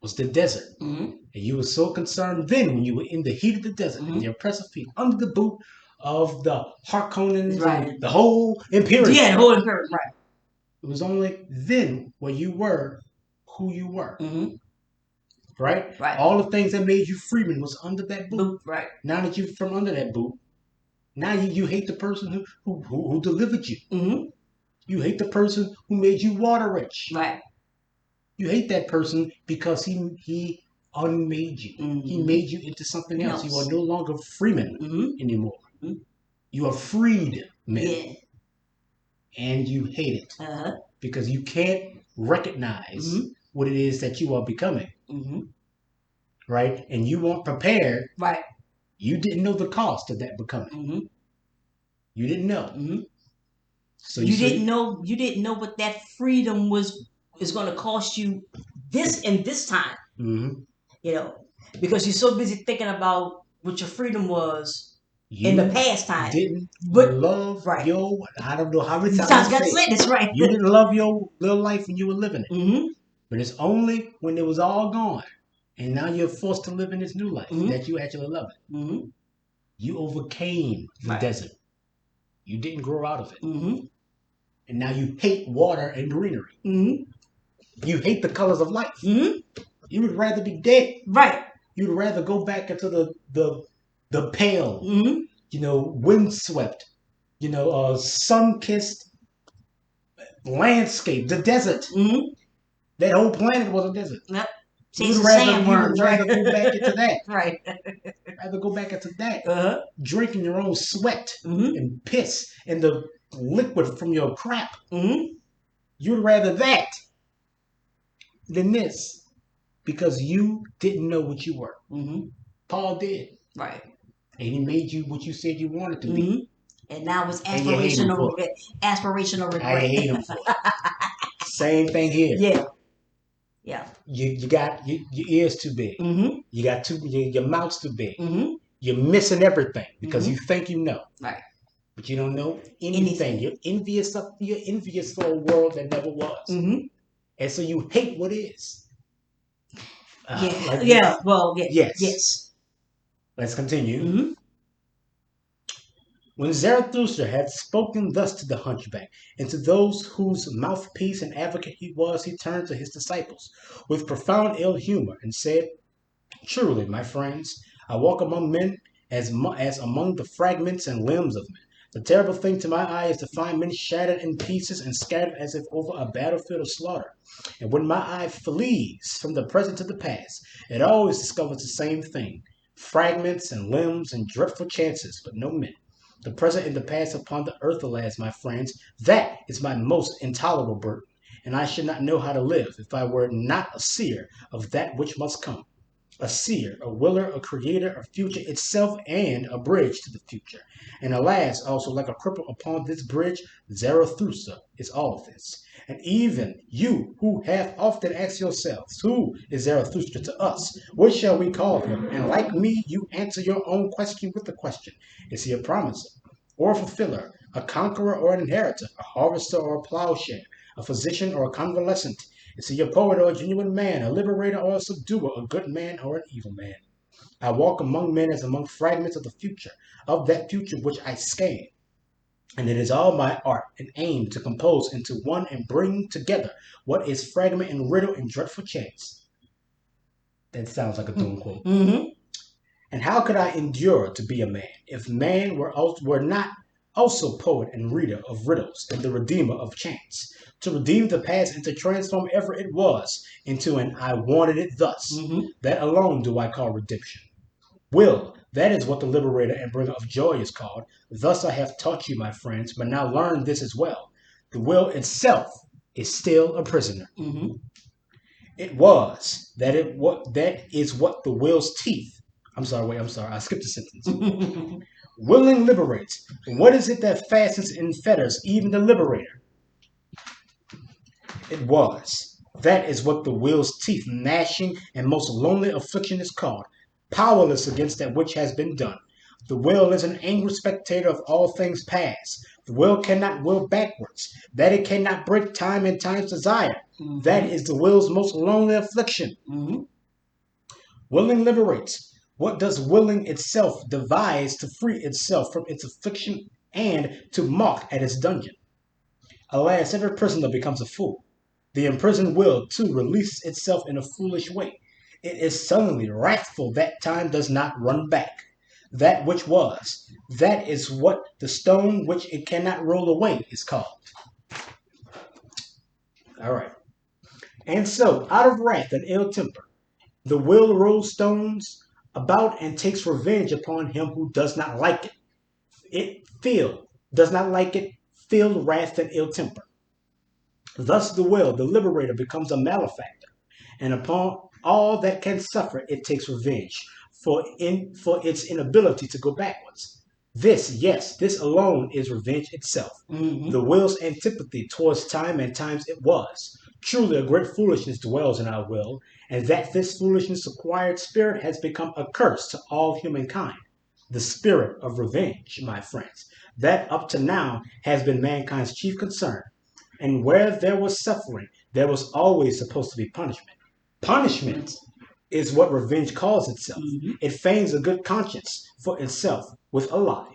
[SPEAKER 1] Was the desert.
[SPEAKER 2] Mm-hmm.
[SPEAKER 1] And you were so concerned then when you were in the heat of the desert,
[SPEAKER 2] Mm-hmm.
[SPEAKER 1] and the oppressive people, under the boot of the Harkonnens
[SPEAKER 2] Right.
[SPEAKER 1] and the whole Imperium.
[SPEAKER 2] Yeah, the whole Imperium. Right.
[SPEAKER 1] It was only then where you were who you were.
[SPEAKER 2] Mm-hmm.
[SPEAKER 1] Right?
[SPEAKER 2] Right.
[SPEAKER 1] All the things that made you Freeman was under that boot.
[SPEAKER 2] Right.
[SPEAKER 1] Now that you're from under that boot, now you hate the person who delivered you.
[SPEAKER 2] Mm-hmm.
[SPEAKER 1] You hate the person who made you water rich.
[SPEAKER 2] Right.
[SPEAKER 1] You hate that person because he unmade you.
[SPEAKER 2] Mm-hmm.
[SPEAKER 1] He made you into something else. You are no longer Freeman anymore.
[SPEAKER 2] Mm-hmm.
[SPEAKER 1] You are freed men.
[SPEAKER 2] Yeah.
[SPEAKER 1] And you hate it.
[SPEAKER 2] Uh-huh.
[SPEAKER 1] Because you can't recognize what it is that you are becoming.
[SPEAKER 2] Mm-hmm.
[SPEAKER 1] Right? And you weren't prepared.
[SPEAKER 2] Right.
[SPEAKER 1] You didn't know the cost of that becoming.
[SPEAKER 2] Mm-hmm.
[SPEAKER 1] You didn't know.
[SPEAKER 2] Mm-hmm.
[SPEAKER 1] So
[SPEAKER 2] you didn't know what that freedom is going to cost you this time.
[SPEAKER 1] Mm-hmm.
[SPEAKER 2] Because you're so busy thinking about what your freedom was in the past time.
[SPEAKER 1] Didn't love your, I don't know how many times
[SPEAKER 2] I got to say this right.
[SPEAKER 1] You didn't love your little life when you were living it.
[SPEAKER 2] Mm-hmm.
[SPEAKER 1] But it's only when it was all gone and now you're forced to live in this new life that you actually love it.
[SPEAKER 2] Mm-hmm.
[SPEAKER 1] You overcame the desert. You didn't grow out of it.
[SPEAKER 2] Mm-hmm.
[SPEAKER 1] And now you hate water and greenery.
[SPEAKER 2] Mm-hmm.
[SPEAKER 1] You hate the colors of life.
[SPEAKER 2] Mm-hmm.
[SPEAKER 1] You would rather be dead.
[SPEAKER 2] Right.
[SPEAKER 1] You'd rather go back into the pale, windswept, sun-kissed landscape, the desert.
[SPEAKER 2] Mm-hmm.
[SPEAKER 1] That whole planet was a desert.
[SPEAKER 2] Yep.
[SPEAKER 1] You'd rather go back into that.
[SPEAKER 2] Right.
[SPEAKER 1] Rather go back into that. Drinking your own sweat and piss and the liquid from your crap. You'd rather that than this because you didn't know what you were. Paul did.
[SPEAKER 2] Right.
[SPEAKER 1] And he made you what you said you wanted to be.
[SPEAKER 2] And now it's aspirational regret.
[SPEAKER 1] I hate him for it. Same thing here.
[SPEAKER 2] Yeah. Yeah.
[SPEAKER 1] You got your ears too big. You got your mouth's too big. You're missing everything because you think you know.
[SPEAKER 2] Right.
[SPEAKER 1] But you don't know anything. You're envious for a world that never was. And so you hate what is. Yes. Let's continue. When Zarathustra had spoken thus to the hunchback, and to those whose mouthpiece and advocate he was, he turned to his disciples with profound ill humor and said, Truly, my friends, I walk among men as among the fragments and limbs of men. The terrible thing to my eye is to find men shattered in pieces and scattered as if over a battlefield of slaughter. And when my eye flees from the present to the past, it always discovers the same thing: fragments and limbs and dreadful chances, but no men. The present and the past upon the earth, alas, my friends, that is my most intolerable burden, and I should not know how to live if I were not a seer of that which must come. A seer, a willer, a creator, a future itself, and a bridge to the future. And alas, also like a cripple upon this bridge, Zarathustra is all this. And even you who have often asked yourselves, who is Zarathustra to us? What shall we call him? And like me, you answer your own question with a question. Is he a promiser or a fulfiller, a conqueror or an inheritor, a harvester or a plowshare, a physician or a convalescent? Is he a poet or a genuine man, a liberator or a subduer, a good man or an evil man? I walk among men as among fragments of the future, of that future which I scan. And it is all my art and aim to compose into one and bring together what is fragment and riddle and dreadful chance. That sounds like a Doom quote.
[SPEAKER 2] Mm-hmm.
[SPEAKER 1] And how could I endure to be a man if man were not also poet and reader of riddles and the redeemer of chance, to redeem the past and to transform ever it was into an I wanted it thus?
[SPEAKER 2] Mm-hmm.
[SPEAKER 1] That alone do I call redemption. Will, that is what the liberator and bringer of joy is called. Thus I have taught you, my friends, but now learn this as well. The will itself is still a prisoner.
[SPEAKER 2] Mm-hmm.
[SPEAKER 1] It was that that is what the will's teeth. I'm sorry, I skipped a sentence. Willing liberates. What is it that fastens and fetters even the liberator? It was. That is what the will's teeth, gnashing and most lonely affliction is called. Powerless against that which has been done. The will is an angry spectator of all things past. The will cannot will backwards. That it cannot break time and time's desire.
[SPEAKER 2] Mm-hmm.
[SPEAKER 1] That is the will's most lonely affliction.
[SPEAKER 2] Mm-hmm.
[SPEAKER 1] Willing liberates. What does willing itself devise to free itself from its affliction and to mock at its dungeon? Alas, every prisoner becomes a fool. The imprisoned will, too, releases itself in a foolish way. It is suddenly wrathful that time does not run back. That which was, that is what the stone which it cannot roll away is called. All right. And so, out of wrath and ill temper, the will rolls stones about and takes revenge upon him who does not like it. Does not like it, feel wrath and ill temper. Thus the will, the liberator, becomes a malefactor, and upon all that can suffer it takes revenge for its inability to go backwards. This alone is revenge itself.
[SPEAKER 2] Mm-hmm.
[SPEAKER 1] The will's antipathy towards time and times it was. Truly a great foolishness dwells in our will, and that this foolishness acquired spirit has become a curse to all humankind. The spirit of revenge, my friends, that up to now has been mankind's chief concern. And where there was suffering, there was always supposed to be punishment. Punishment is what revenge calls itself.
[SPEAKER 2] Mm-hmm.
[SPEAKER 1] It feigns a good conscience for itself with a lie.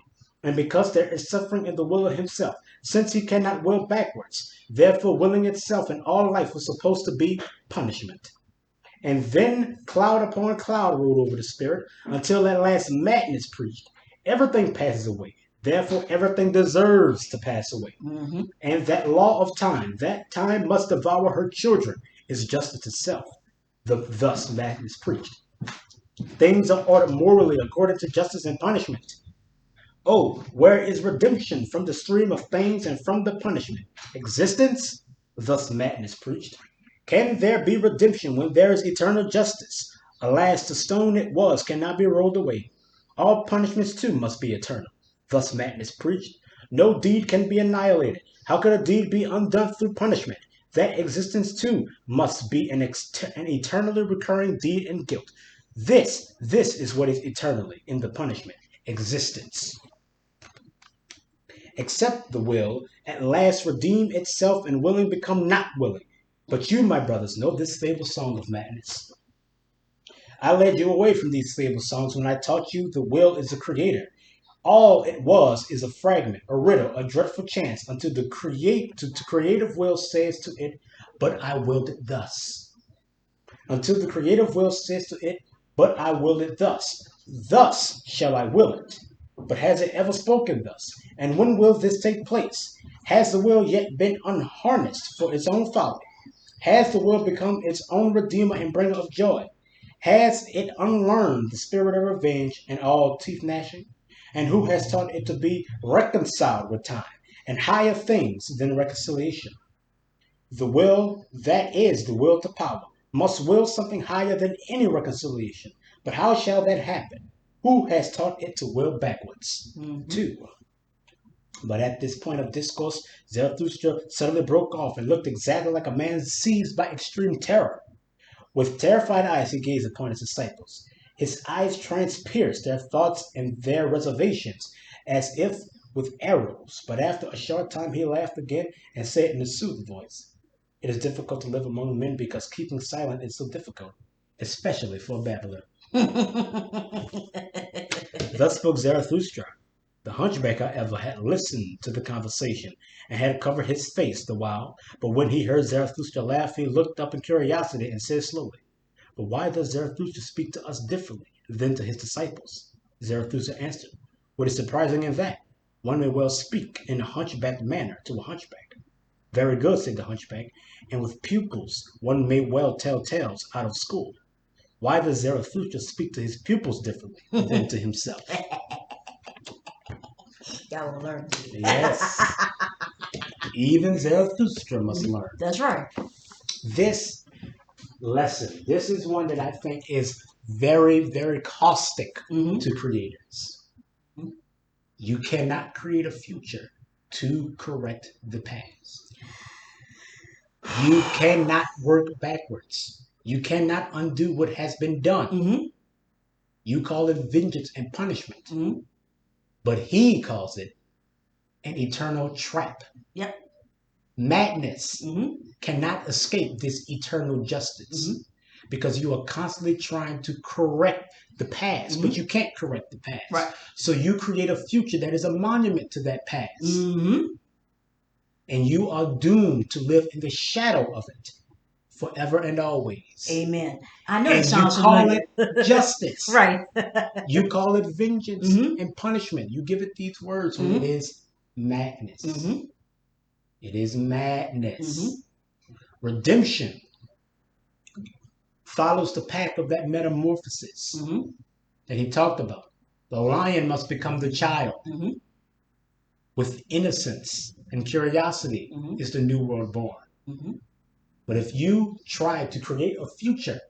[SPEAKER 1] And because there is suffering in the will of himself, since he cannot will backwards, therefore willing itself in all life was supposed to be punishment. And then cloud upon cloud rolled over the spirit until at last madness preached. Everything passes away. Therefore, everything deserves to pass away.
[SPEAKER 2] Mm-hmm.
[SPEAKER 1] And that law of time, that time must devour her children, is justice itself. Thus madness preached. Things are ordered morally according to justice and punishment. Oh, where is redemption from the stream of things and from the punishment? Existence? Thus madness preached. Can there be redemption when there is eternal justice? Alas, the stone it was cannot be rolled away. All punishments too must be eternal. Thus madness preached. No deed can be annihilated. How could a deed be undone through punishment? That existence too must be an eternally recurring deed and guilt. This is what is eternally in the punishment. Existence. Except the will at last redeem itself and willing become not willing. But you, my brothers, know this fable song of madness. I led you away from these fable songs when I taught you the will is the creator. All it was is a fragment, a riddle, a dreadful chance, until the creative will says to it, but I willed it thus. Until the creative will says to it, but I willed it thus. Thus shall I will it. But has it ever spoken thus? And when will this take place? Has the will yet been unharnessed for its own folly? Has the will become its own redeemer and bringer of joy? Has it unlearned the spirit of revenge and all teeth gnashing? And who has taught it to be reconciled with time and higher things than reconciliation? The will, that is the will to power, must will something higher than any reconciliation. But how shall that happen? Who has taught it to will backwards? 2. But at this point of discourse, Zarathustra suddenly broke off and looked exactly like a man seized by extreme terror. With terrified eyes he gazed upon his disciples. His eyes transpierced their thoughts and their reservations, as if with arrows. But after a short time he laughed again and said in a soothed voice, "It is difficult to live among men because keeping silent is so difficult, especially for a babbler." Thus spoke Zarathustra. The hunchback, however, had listened to the conversation and had covered his face the while. But when he heard Zarathustra laugh, he looked up in curiosity and said slowly, "But why does Zarathustra speak to us differently than to his disciples?" Zarathustra answered, "What is surprising in that? One may well speak in a hunchbacked manner to a hunchback." "Very good," said the hunchback, "and with pupils one may well tell tales out of school. Why does Zarathustra speak to his pupils differently than to himself?"
[SPEAKER 2] Y'all will learn.
[SPEAKER 1] Yes, even Zarathustra must learn.
[SPEAKER 2] That's right.
[SPEAKER 1] This lesson, this is one that I think is very, very caustic to creators. You cannot create a future to correct the past. You cannot work backwards. You cannot undo what has been done. You call it vengeance and punishment. But he calls it an eternal trap.
[SPEAKER 2] Yep.
[SPEAKER 1] Madness cannot escape this eternal justice because you are constantly trying to correct the past, but you can't correct the past.
[SPEAKER 2] Right.
[SPEAKER 1] So you create a future that is a monument to that past. And you are doomed to live in the shadow of it forever and always.
[SPEAKER 2] Amen. I know that
[SPEAKER 1] And
[SPEAKER 2] sounds
[SPEAKER 1] you call
[SPEAKER 2] familiar.
[SPEAKER 1] it justice.
[SPEAKER 2] Right.
[SPEAKER 1] You call it vengeance and punishment. You give it these words when it is madness. It is madness. Redemption follows the path of that metamorphosis that he talked about. The lion must become the child. With innocence and curiosity is the new world born. But if you try to create a future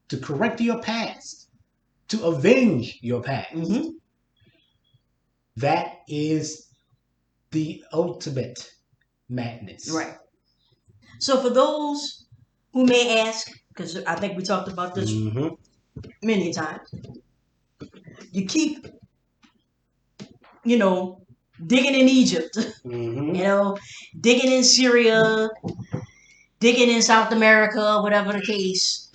[SPEAKER 1] to correct your past, to avenge your past, that is the ultimate madness.
[SPEAKER 2] Right. So for those who may ask, because I think we talked about this many times, you keep, digging in Egypt, digging in Syria, digging in South America, whatever the case,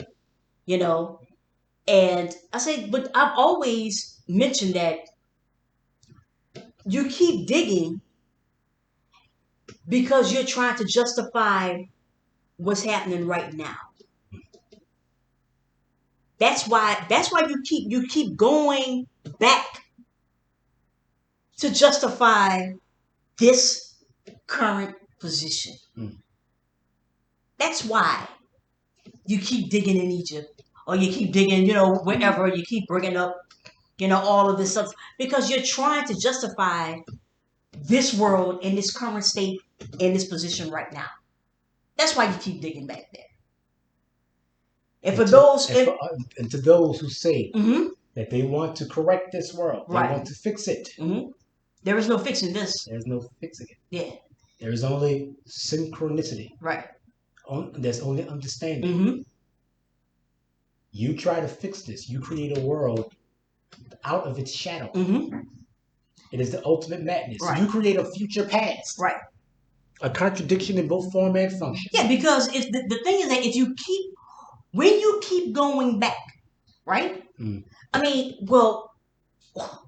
[SPEAKER 2] and I say, but I've always mentioned that you keep digging because you're trying to justify what's happening right now. That's why you keep going back to justify this current position. That's why you keep digging in Egypt, or you keep digging, wherever you keep bringing up, all of this stuff, because you're trying to justify this world in this current state, in this position right now. That's why you keep digging back there. And for those,
[SPEAKER 1] and to those who say that they want to correct this world, they want to fix it.
[SPEAKER 2] There is no fixing this.
[SPEAKER 1] There's no fixing it.
[SPEAKER 2] Yeah.
[SPEAKER 1] There is only synchronicity.
[SPEAKER 2] Right.
[SPEAKER 1] There's only understanding. You try to fix this. You create a world out of its shadow. It is the ultimate madness.
[SPEAKER 2] Right.
[SPEAKER 1] You create a future past.
[SPEAKER 2] Right.
[SPEAKER 1] A contradiction in both form and function.
[SPEAKER 2] Yeah, because if the thing is that when you keep going back, right? I mean, well,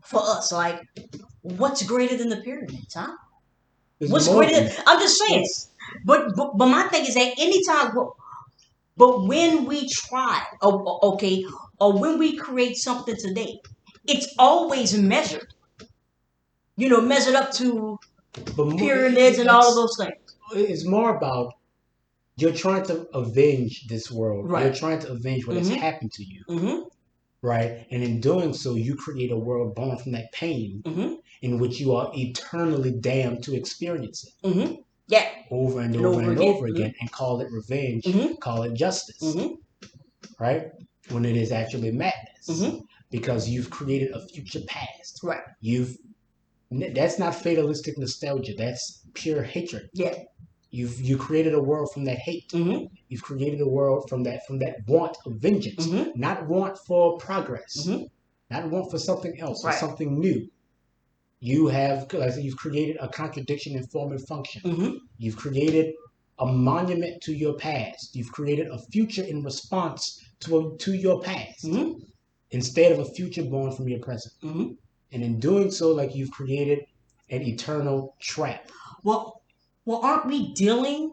[SPEAKER 2] for us, like, what's greater than the pyramids, huh? What's greater? I'm just saying. Yes. But my thing is that anytime, but when we try, or when we create something today, it's always measured measured up to
[SPEAKER 1] But
[SPEAKER 2] pyramids and all of those things.
[SPEAKER 1] It's more about you're trying to avenge this world.
[SPEAKER 2] Right.
[SPEAKER 1] You're trying to avenge what has happened to you.
[SPEAKER 2] Mm-hmm.
[SPEAKER 1] Right? And in doing so, you create a world born from that pain in which you are eternally damned to experience it.
[SPEAKER 2] Mm-hmm. Yeah.
[SPEAKER 1] Over and over and over again, and call it revenge, call it justice. Right? When it is actually madness. Because you've created a future past.
[SPEAKER 2] Right.
[SPEAKER 1] That's not fatalistic nostalgia. That's pure hatred.
[SPEAKER 2] Yeah.
[SPEAKER 1] You created a world from that hate. You've created a world from that want of vengeance, not want for progress, not want for something else or something new. You have, like I said, you've created a contradiction in form and function. You've created a monument to your past. You've created a future in response to your past, instead of a future born from your present. And in doing so, like, you've created an eternal trap.
[SPEAKER 2] Well, aren't we dealing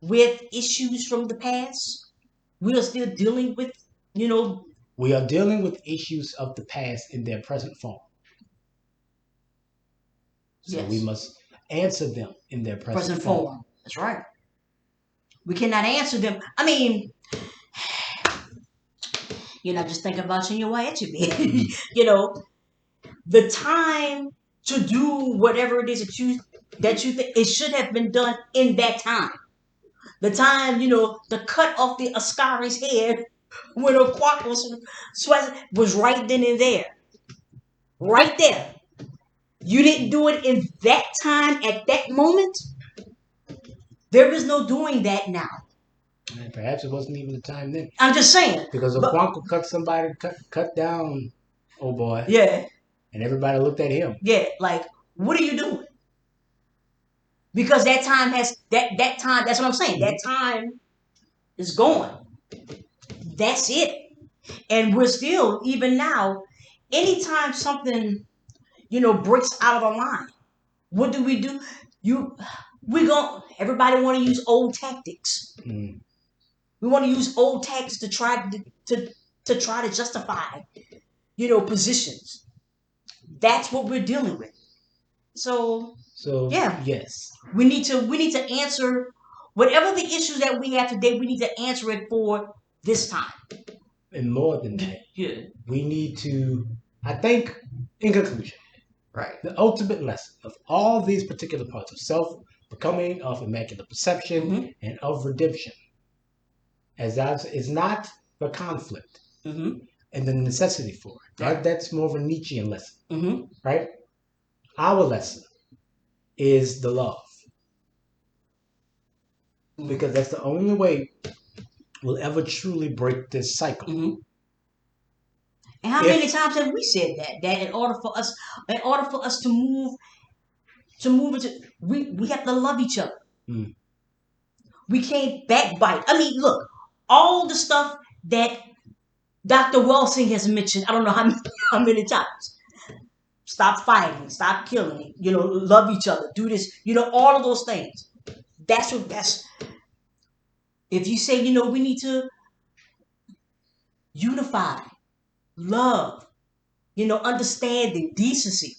[SPEAKER 2] with issues from the past? We are still dealing with,
[SPEAKER 1] We are dealing with issues of the past in their present form. So we must answer them in their present form.
[SPEAKER 2] That's right. We cannot answer them. I mean, just think about Chinua. The time to do whatever it is that you think it should have been done in that time. The time, to cut off the Ascari's head when a quack was right then and there. Right there. You didn't do it in that time at that moment. There is no doing that now.
[SPEAKER 1] And perhaps it wasn't even the time then.
[SPEAKER 2] I'm just saying.
[SPEAKER 1] Because Okonkwo cut somebody, cut down, oh boy.
[SPEAKER 2] Yeah.
[SPEAKER 1] And everybody looked at him.
[SPEAKER 2] Yeah, like, what are you doing? Because that time that time, that's what I'm saying. That time is gone. That's it. And we're still, even now, anytime something, breaks out of a line, what do? Everybody want to use old tactics. We want to use old tactics to try to justify, positions. That's what we're dealing with. So yeah,
[SPEAKER 1] yes,
[SPEAKER 2] we need to answer whatever the issues that we have today. We need to answer it for this time.
[SPEAKER 1] And more than that, we need to. I think, in conclusion,
[SPEAKER 2] right,
[SPEAKER 1] the ultimate lesson of all these particular parts of self-becoming, of immaculate perception, and of redemption, is not the conflict and the necessity for it. That's more of a Nietzschean lesson, right? Our lesson is the love, because that's the only way we'll ever truly break this cycle.
[SPEAKER 2] And how many times have we said that in order for us to move into, we have to love each other. We can't backbite. I mean, look, all the stuff that Dr. Welsing has mentioned, I don't know how many times. Stop fighting, stop killing, love each other, do this, all of those things. That's if you say, we need to unify, love, understanding, decency.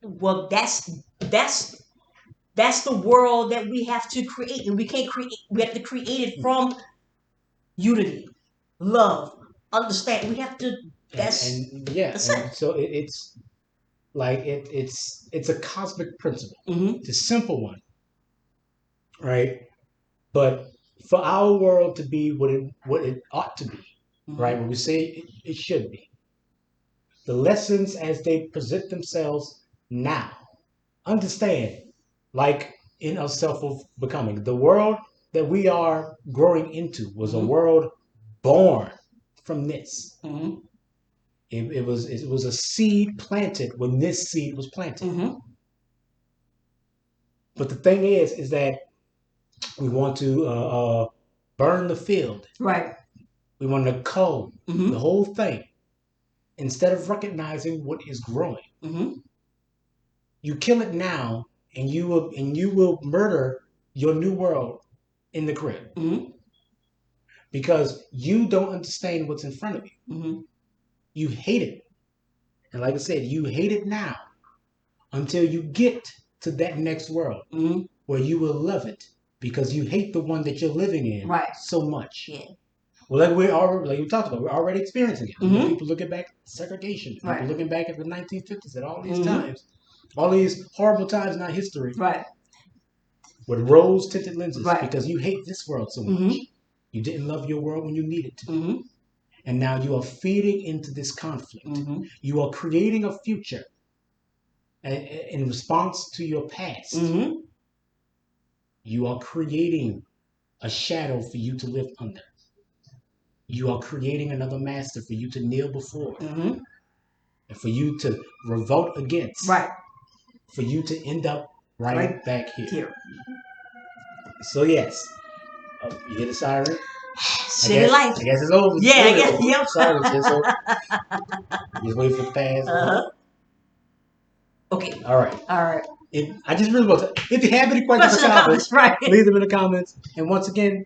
[SPEAKER 2] Well, that's the world that we have to create, and we can't create. We have to create it from unity, love, understand. We have to. That's
[SPEAKER 1] so it's like it's a cosmic principle. It's a simple one, right? But for our world to be what it ought to be, right? When we say it should be, the lessons as they present themselves now, understand, like in a self of becoming, the world that we are growing into was a world born from this. It was a seed planted when this seed was planted. But the thing is that we want to burn the field.
[SPEAKER 2] Right.
[SPEAKER 1] We want to cull the whole thing instead of recognizing what is growing. You kill it now, and you will murder your new world in the crib because you don't understand what's in front of you. You hate it, and like I said, you hate it now until you get to that next world
[SPEAKER 2] Mm-hmm.
[SPEAKER 1] where you will love it because you hate the one that you're living in
[SPEAKER 2] Right.
[SPEAKER 1] so much.
[SPEAKER 2] Yeah.
[SPEAKER 1] Well, like we talked about, we're already experiencing it.
[SPEAKER 2] Mm-hmm.
[SPEAKER 1] People looking back at segregation, people
[SPEAKER 2] Right.
[SPEAKER 1] looking back at the 1950s, at all these
[SPEAKER 2] Mm-hmm.
[SPEAKER 1] times, all these horrible times in our history,
[SPEAKER 2] Right.
[SPEAKER 1] with rose-tinted lenses,
[SPEAKER 2] Right.
[SPEAKER 1] because you hate this world so much.
[SPEAKER 2] Mm-hmm.
[SPEAKER 1] You didn't love your world when you needed to.
[SPEAKER 2] Mm-hmm.
[SPEAKER 1] And now you are feeding into this conflict.
[SPEAKER 2] Mm-hmm.
[SPEAKER 1] You are creating a future in response to your past.
[SPEAKER 2] Mm-hmm.
[SPEAKER 1] You are creating a shadow for you to live under. You are creating another master for you to kneel before,
[SPEAKER 2] Mm-hmm.
[SPEAKER 1] and for you to revolt against,
[SPEAKER 2] Right.
[SPEAKER 1] for you to end up right back here.
[SPEAKER 2] Here.
[SPEAKER 1] So yes, you hear the siren?
[SPEAKER 2] City life.
[SPEAKER 1] I guess it's over.
[SPEAKER 2] Yeah, I
[SPEAKER 1] Really
[SPEAKER 2] guess.
[SPEAKER 1] over.
[SPEAKER 2] Yep.
[SPEAKER 1] Sorry, so just wait for it to pass.
[SPEAKER 2] Uh-huh. Okay.
[SPEAKER 1] All right.
[SPEAKER 2] All right.
[SPEAKER 1] I just really want to. If you have any questions or
[SPEAKER 2] Questions or
[SPEAKER 1] comments,
[SPEAKER 2] comments, right?
[SPEAKER 1] leave them in the comments. And once again,